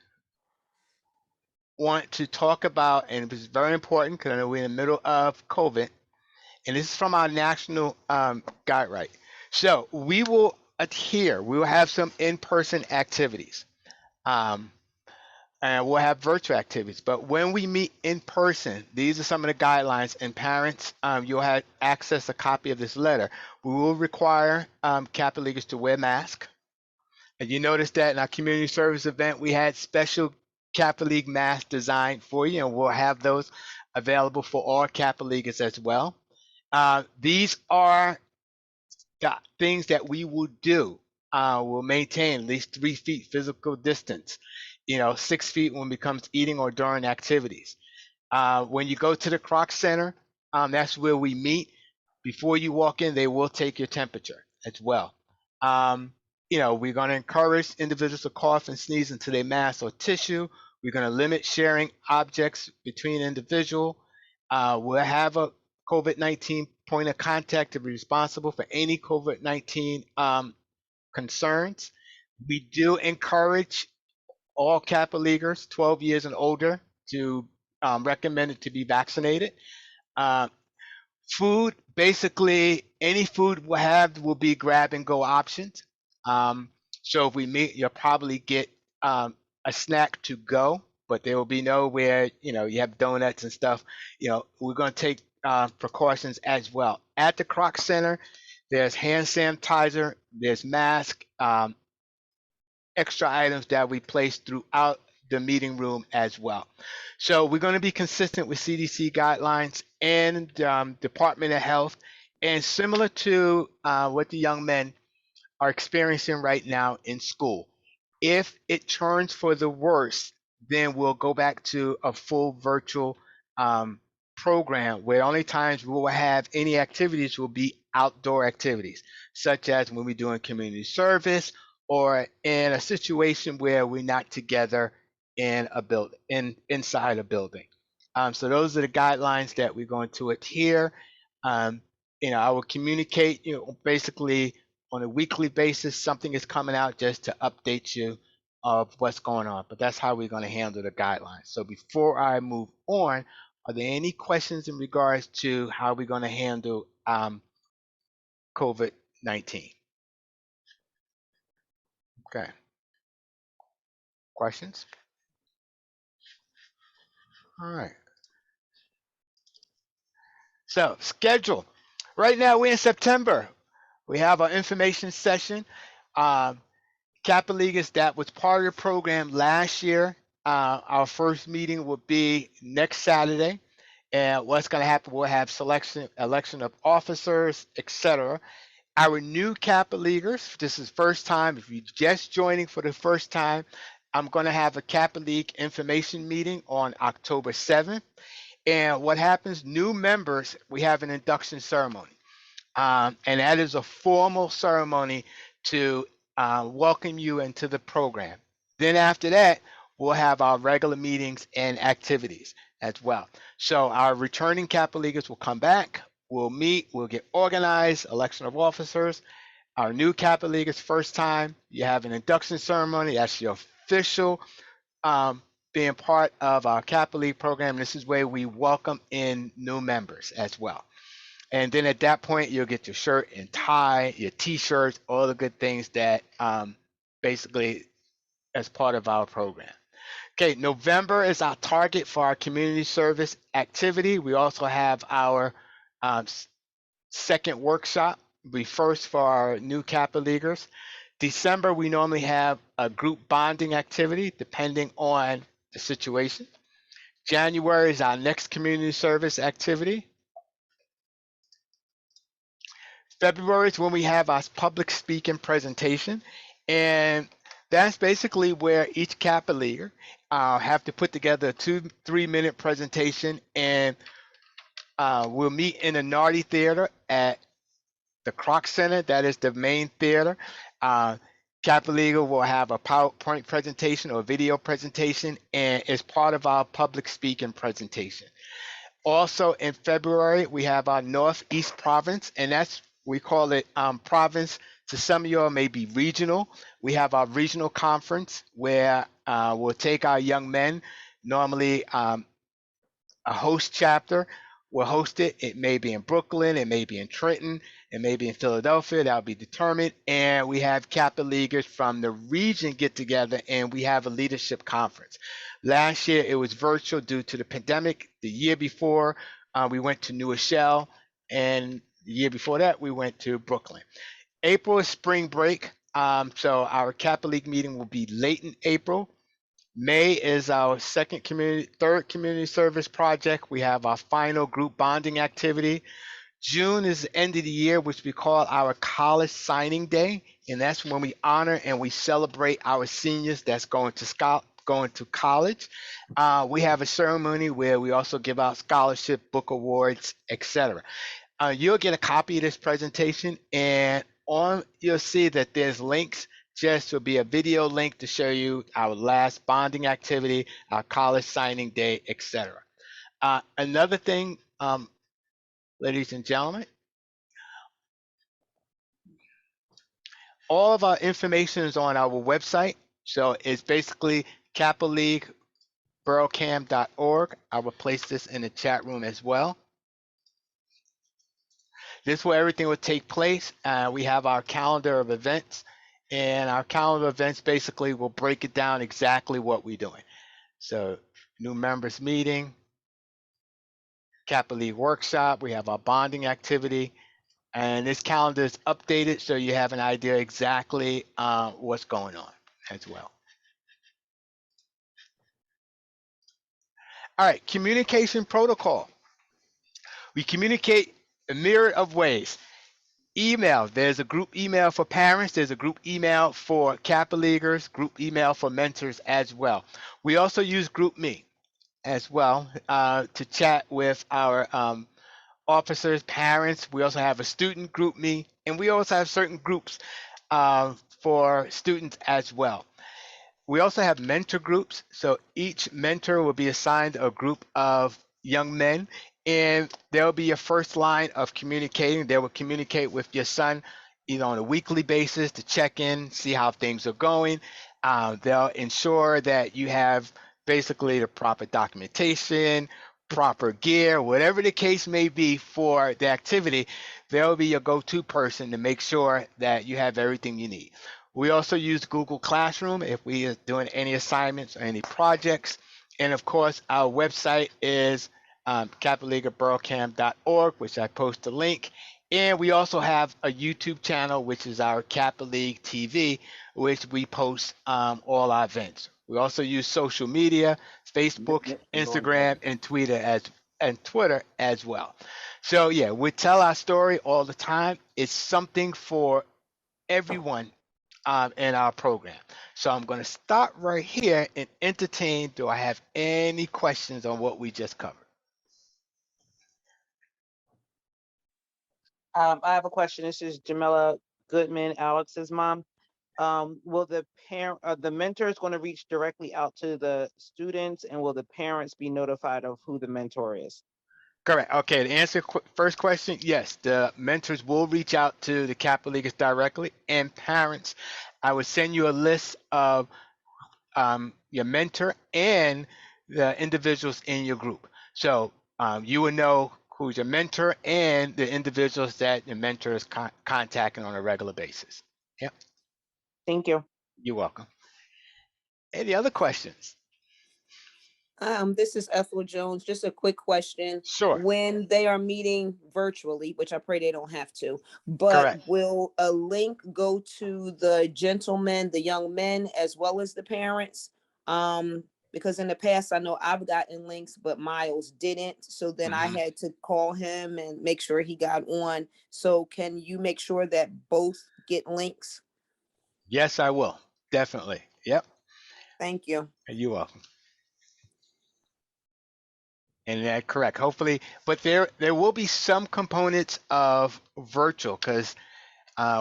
want to talk about, and it was very important because I know we're in the middle of COVID, and this is from our national guide right. So we will adhere, we will have some in-person activities. And we'll have virtual activities. But when we meet in person, these are some of the guidelines. And parents, you'll have access a copy of this letter. We will require Kappa Leaguers to wear masks. And you notice that in our community service event, we had special Kappa League masks designed for you, and we'll have those available for all Kappa Leaguers as well. These are the things that we will do. We'll maintain at least 3 feet physical distance. 6 feet when it becomes eating or during activities. When you go to the Croc Center, that's where we meet. Before you walk in, they will take your temperature as well. We're going to encourage individuals to cough and sneeze into their mask or tissue. We're going to limit sharing objects between individuals. We'll have a COVID-19 point of contact to be responsible for any COVID-19 concerns. We do encourage all Kappa Leaguers 12 years and older to recommend it to be vaccinated. Food, basically any food we'll have will be grab and go options. So if we meet, you'll probably get a snack to go, but there will be nowhere, you have donuts and stuff. We're going to take precautions as well. At the Croc Center, there's hand sanitizer, there's mask, extra items that we place throughout the meeting room as well. So we're going to be consistent with CDC guidelines and Department of Health, and similar to what the young men are experiencing right now in school. If it turns for the worse, then we'll go back to a full virtual program where only times we will have any activities will be outdoor activities, such as when we're doing community service or in a situation where we're not together in a building, inside a building. So those are the guidelines that we're going to adhere. I will communicate, basically on a weekly basis, something is coming out just to update you of what's going on. But that's how we're going to handle the guidelines. So before I move on, are there any questions in regards to how we're going to handle COVID-19. Okay. Questions? All right. So schedule. Right now we're in September. We have our information session. Kappa Leaguers that was part of the program last year. Our first meeting will be next Saturday. And what's going to happen, we'll have election of officers, etc. Our new Kappa Leaguers, this is first time. If you're just joining for the first time, I'm going to have a Kappa League information meeting on October 7th. And what happens, new members, we have an induction ceremony. And that is a formal ceremony to welcome you into the program. Then after that, we'll have our regular meetings and activities as well. So our returning Kappa Leaguers will come back, we'll meet, we'll get organized, election of officers. Our new Kappa Leaguers, first time, you have an induction ceremony. That's your official being part of our Kappa League program. This is where we welcome in new members as well. And then at that point, you'll get your shirt and tie, your t-shirts, all the good things that basically as part of our program. Okay, November is our target for our community service activity. We also have our second workshop. We first for our new Kappa Leaguers. December, we normally have a group bonding activity depending on the situation. January is our next community service activity. February is when we have our public speaking presentation, and that's basically where each Kappa Leaguer have to put together a 2-3 minute presentation, and we'll meet in the Nardi Theater at the Kroc Center. That is the main theater. Kappa Leaguer will have a PowerPoint presentation or video presentation, and it's part of our public speaking presentation. Also in February, we have our Northeast Province, and that's, we call it province. To some of you, it may be regional. We have our regional conference where we'll take our young men, normally a host chapter will host it. It may be in Brooklyn, it may be in Trenton, it may be in Philadelphia, that'll be determined. And we have Kappa Leaguers from the region get together and we have a leadership conference. Last year, it was virtual due to the pandemic. The year before, we went to New Rochelle, and the year before that, we went to Brooklyn. April is spring break, so our Kappa League meeting will be late in April. May is our third community service project. We have our final group bonding activity. June is the end of the year, which we call our college signing day, and that's when we honor and we celebrate our seniors that's going to college. We have a ceremony where we also give out scholarship, book awards, etc. You'll get a copy of this presentation, and you'll see that there's links. Just will be a video link to show you our last bonding activity, our college signing day, etc. Another thing, ladies and gentlemen, all of our information is on our website. So it's basically Kappa League, burlcam.org. I will place this in the chat room as well. This is where everything will take place. We have our calendar of events, and our calendar of events basically will break it down exactly what we're doing. So new members meeting, Kappa League workshop, we have our bonding activity, and this calendar is updated so you have an idea exactly what's going on as well. All right, communication protocol. We communicate a myriad of ways. Email, there's a group email for parents, there's a group email for Kappa Leaguers, group email for mentors as well. We also use GroupMe as well to chat with our officers, parents. We also have a student GroupMe, and we also have certain groups for students as well. We also have mentor groups, so each mentor will be assigned a group of young men, and they'll be your first line of communicating. They will communicate with your son either on a weekly basis to check in, see how things are going. They'll ensure that you have basically the proper documentation, proper gear, whatever the case may be for the activity, they'll be your go-to person to make sure that you have everything you need. We also use Google Classroom if we are doing any assignments or any projects. And of course, our website is kappa.burlcam.org, which I post a link. And we also have a YouTube channel, which is our Kappa League TV, which we post all our events. We also use social media, Facebook, Instagram, and Twitter as well. So yeah, we tell our story all the time. It's something for everyone in our program. So I'm going to start right here and entertain. Do I have any questions on what we just covered? I have a question. This is Jamila Goodman, Alex's mom. Will the mentors going to reach directly out to the students, and will the parents be notified of who the mentor is? Correct. Okay, to answer first question, yes, the mentors will reach out to the Kappa Leaguers directly, and parents. I would send you a list of your mentor and the individuals in your group. So you will know who's your mentor and the individuals that your mentor is contacting on a regular basis. Yep. Thank you. You're welcome. Any other questions? This is Ethel Jones. Just a quick question. Sure. When they are meeting virtually, which I pray they don't have to, but Correct. will a link go to the gentlemen, the young men, as well as the parents? Because in the past, I know I've gotten links, but Miles didn't. So then I had to call him and make sure he got on. So can you make sure that both get links? Yes, I will. Definitely. Yep. Thank you. You're welcome. And that's correct. Hopefully, but there will be some components of virtual because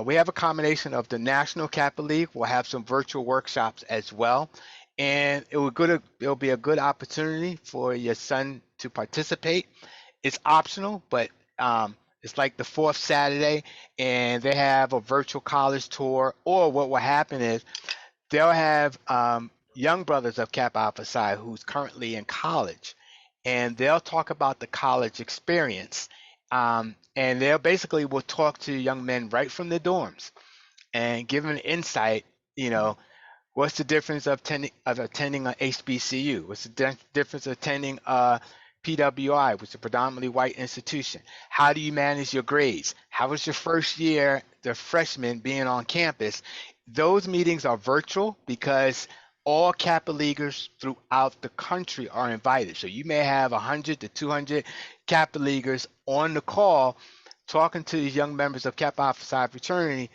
we have a combination of the National Kappa League. We'll have some virtual workshops as well, and it'll be a good opportunity for your son to participate. It's optional, but it's like the fourth Saturday, and they have a virtual college tour. Or what will happen is they'll have young brothers of Kappa Alpha Psi who's currently in college, and they'll talk about the college experience. And they'll basically will talk to young men right from the dorms and give them an insight, what's the difference of attending an HBCU? What's the difference of attending a PWI, which is a predominantly white institution? How do you manage your grades? How was your first year, the freshman being on campus? Those meetings are virtual because all Kappa Leaguers throughout the country are invited. So you may have 100 to 200 Kappa Leaguers on the call talking to these young members of Kappa Alpha Psi fraternity,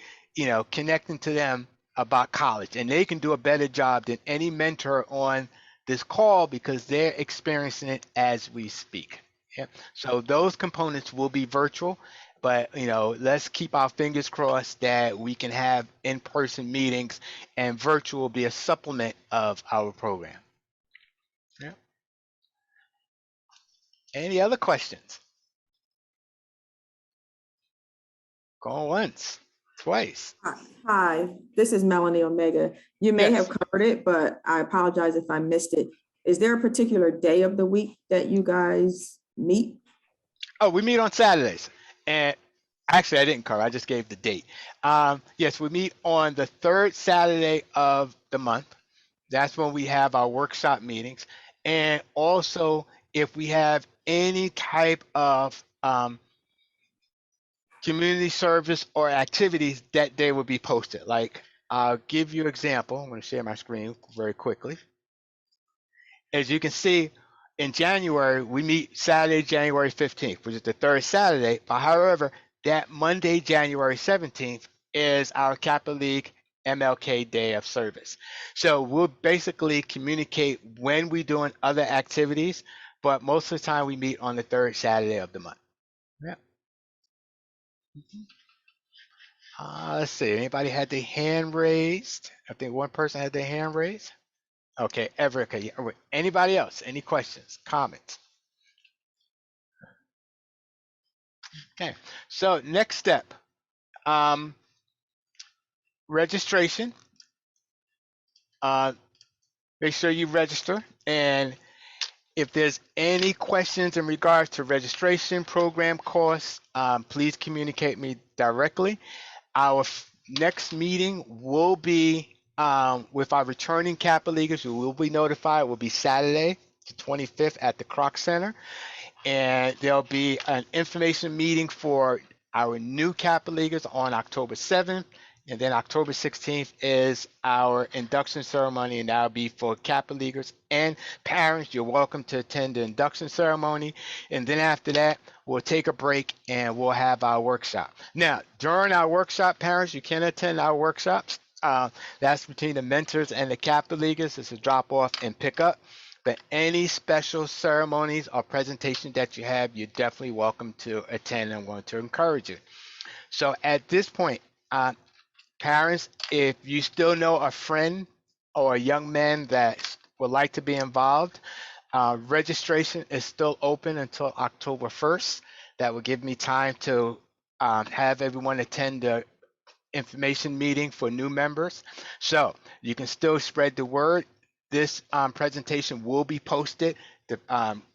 connecting to them about college. And they can do a better job than any mentor on this call because they're experiencing it as we speak. Yeah. So those components will be virtual, but let's keep our fingers crossed that we can have in-person meetings, and virtual will be a supplement of our program. Yeah. Any other questions? Going once, twice. Hi, this is Melanie Omega. You may have covered it, but I apologize if I missed it. Is there a particular day of the week that you guys meet? Oh, we meet on Saturdays. And actually, I didn't cover. I just gave the date. Yes, we meet on the third Saturday of the month. That's when we have our workshop meetings. And also, if we have any type of community service or activities, that day will be posted. Like, I'll give you an example. I'm going to share my screen very quickly. As you can see, in January, we meet Saturday, January 15th, which is the third Saturday. But however, that Monday, January 17th, is our Kappa League MLK Day of Service. So we'll basically communicate when we're doing other activities, but most of the time we meet on the third Saturday of the month. Yeah. Let's see. Anybody had their hand raised? I think one person had their hand raised. Okay, Erica. Anybody else? Any questions, comments? Okay. So next step, registration. Make sure you register, and If there's any questions in regards to registration, program costs, please communicate me directly. Our next meeting will be with our returning Kappa Leaguers, who will be notified. Will be Saturday, the 25th at the Kroc Center, and there'll be an information meeting for our new Kappa Leaguers on October 7th. And then October 16th is our induction ceremony, and that'll be for Kappa Leaguers and parents. You're welcome to attend the induction ceremony. And then after that, we'll take a break and we'll have our workshop. Now, during our workshop, parents, you can attend our workshops. That's between the mentors and the Kappa Leaguers. It's a drop off and pick up. But any special ceremonies or presentation that you have, you're definitely welcome to attend. I'm going to encourage you. So at this point, parents, if you still know a friend or a young man that would like to be involved, registration is still open until October 1st. That will give me time to have everyone attend the information meeting for new members. So you can still spread the word. This presentation will be posted. The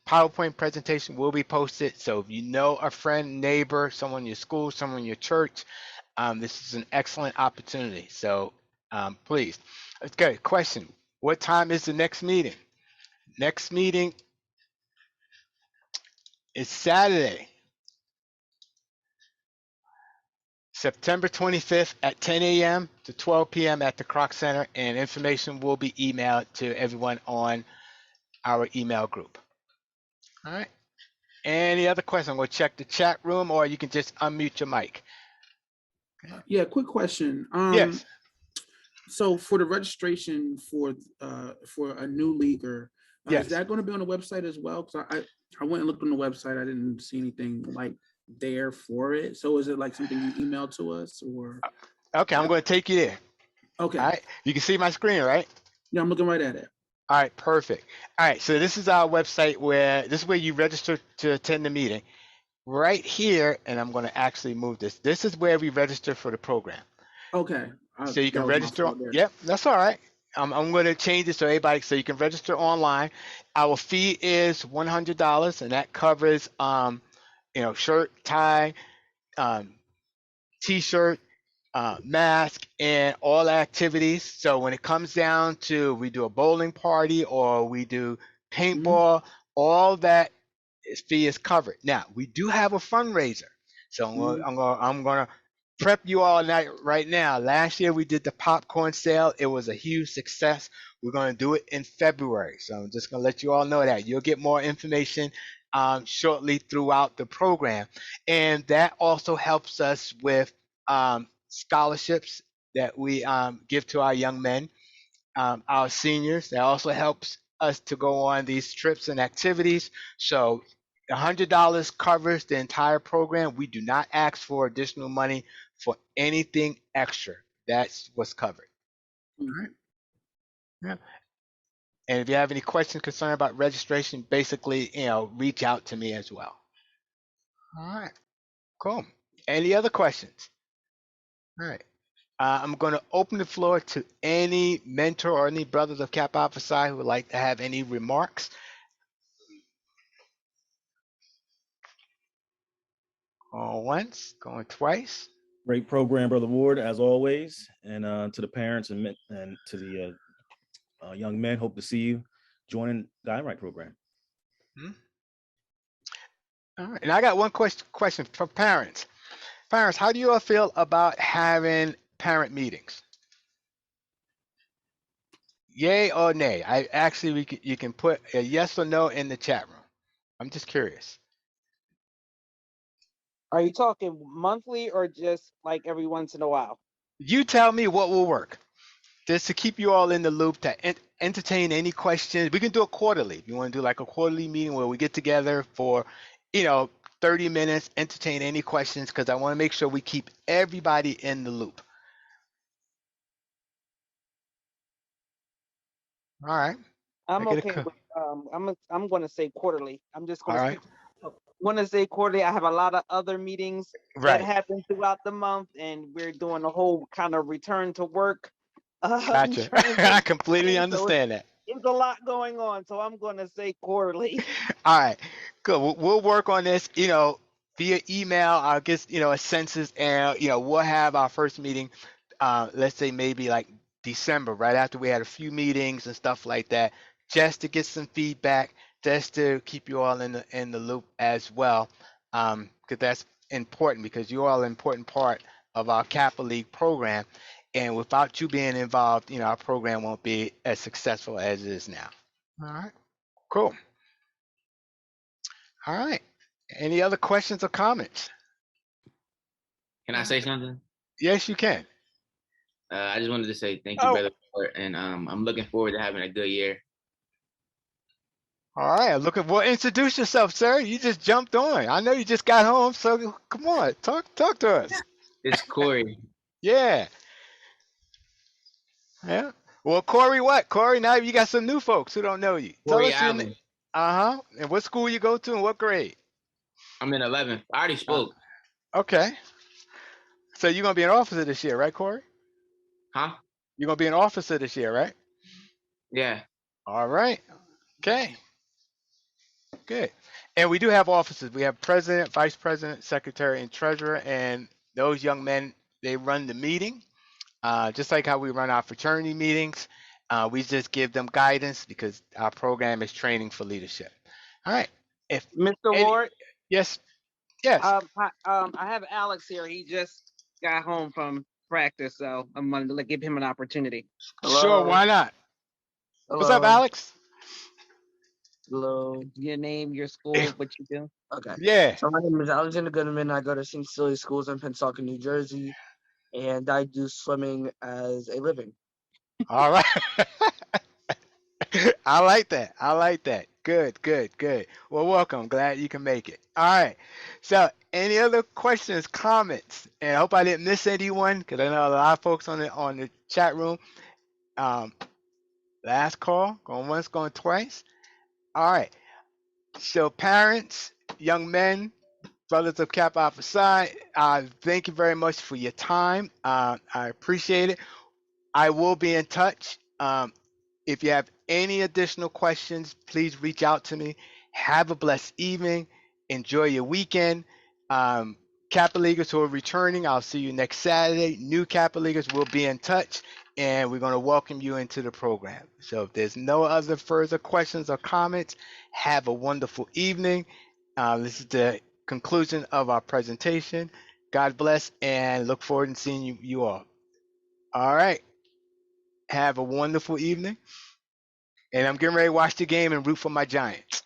PowerPoint presentation will be posted. So if you know a friend, neighbor, someone in your school, someone in your church, this is an excellent opportunity. So please. Okay, question. What time is the next meeting? Next meeting is Saturday, September 25th at 10 a.m. to 12 p.m. at the Kroc Center, and information will be emailed to everyone on our email group. All right. Any other questions? I'm going to check the chat room, or you can just unmute your mic. Yeah, quick question. Yes. So for the registration for a new leaguer, yes. Is that going to be on the website as well? Because I went and looked on the website. I didn't see anything like there for it. So is it like something you emailed to us or? Okay, I'm going to take you there. Okay. All right. You can see my screen, right? Yeah, I'm looking right at it. All right, perfect. All right, so this is our website this is where you register to attend the meeting. Right here, and I'm going to actually move this. This is where we register for the program. Okay. So you can register. Yep, that's all right. I'm going to change it so you can register online. Our fee is $100, and that covers, shirt, tie, T-shirt, mask, and all activities. So when it comes down to we do a bowling party or we do paintball, all that fee is covered. Now we do have a fundraiser, so I'm gonna prep you all right now. Last year we did the popcorn sale. It was a huge success. We're gonna do it in February, so I'm just gonna let you all know that. You'll get more information shortly throughout the program, and that also helps us with scholarships that we give to our young men, our seniors. That also helps us to go on these trips and activities. So $100 covers the entire program. We do not ask for additional money for anything extra. That's what's covered. All right. Yeah. And if you have any questions, concern about registration, basically, reach out to me as well. All right. Cool. Any other questions? All right. I'm going to open the floor to any mentor or any brothers of Kappa Alpha Psi who would like to have any remarks. Going once, going twice. Great program, Brother Ward, as always. And to the parents and to the young men, hope to see you joining the Igrad program. All right. And I got one question for parents. Parents, how do you all feel about having parent meetings? Yay or nay? You can put a yes or no in the chat room. I'm just curious. Are you talking monthly or just like every once in a while? You tell me what will work. Just to keep you all in the loop, to entertain any questions. We can do it quarterly. If you want to do like a quarterly meeting where we get together for, 30 minutes, entertain any questions, because I want to make sure we keep everybody in the loop. All right. I'm okay with I'm going to say quarterly. I'm just going to say quarterly. I have a lot of other meetings that happen throughout the month, and we're doing a whole kind of return to work. Gotcha. I completely understand that. It's a lot going on, so I'm going to say quarterly. All right, good. We'll work on this, via email. I'll get, a census, and, we'll have our first meeting, let's say maybe like December, right after we had a few meetings and stuff like that, just to get some feedback, just to keep you all in the loop as well, because that's important, because you are an important part of our Kappa League program, and without you being involved, our program won't be as successful as it is now. All right, cool. All right. Any other questions or comments? Can I say something? Yes, you can. I just wanted to say thank you, brother, and I'm looking forward to having a good year. All right. Well, introduce yourself, sir. You just jumped on. I know you just got home, so come on, talk to us. It's Corey. Yeah. Yeah. Well, Corey, what? Corey, now you got some new folks who don't know you. Corey Tell us your name. Uh-huh. And what school you go to and what grade? I'm in 11th. I already spoke. Okay. So you're going to be an officer this year, right, Corey? Huh? You're going to be an officer this year, right? Yeah. All right. Okay. Good. And we do have officers. We have president, vice president, secretary, and treasurer. And those young men, they run the meeting, just like how we run our fraternity meetings. We just give them guidance because our program is training for leadership. All right. Mr. Ward? Yes. Yes. I have Alex here. He just got home from practice, so I'm going to give him an opportunity. Sure, why not? What's up, Alex? Hello. Your name, your school, what you do? Okay. Yeah. So my name is Alexander Goodman. I go to St. Cecilia Schools in Pensacola, New Jersey, and I do swimming as a living. All right. I like that. I like that. Good, good, good. Well, welcome. Glad you can make it. All right. So any other questions, comments? And I hope I didn't miss anyone, because I know a lot of folks on the chat room. Last call, going once, going twice. All right. So parents, young men, brothers of Kappa Alpha Psi, thank you very much for your time. I appreciate it. I will be in touch. If you have any additional questions, please reach out to me. Have a blessed evening. Enjoy your weekend. Kappa Leaguers who are returning, I'll see you next Saturday. New Kappa Leaguers will be in touch, and we're going to welcome you into the program. So if there's no other further questions or comments, have a wonderful evening. This is the conclusion of our presentation. God bless, and look forward to seeing you all. All right. Have a wonderful evening. And I'm getting ready to watch the game and root for my Giants.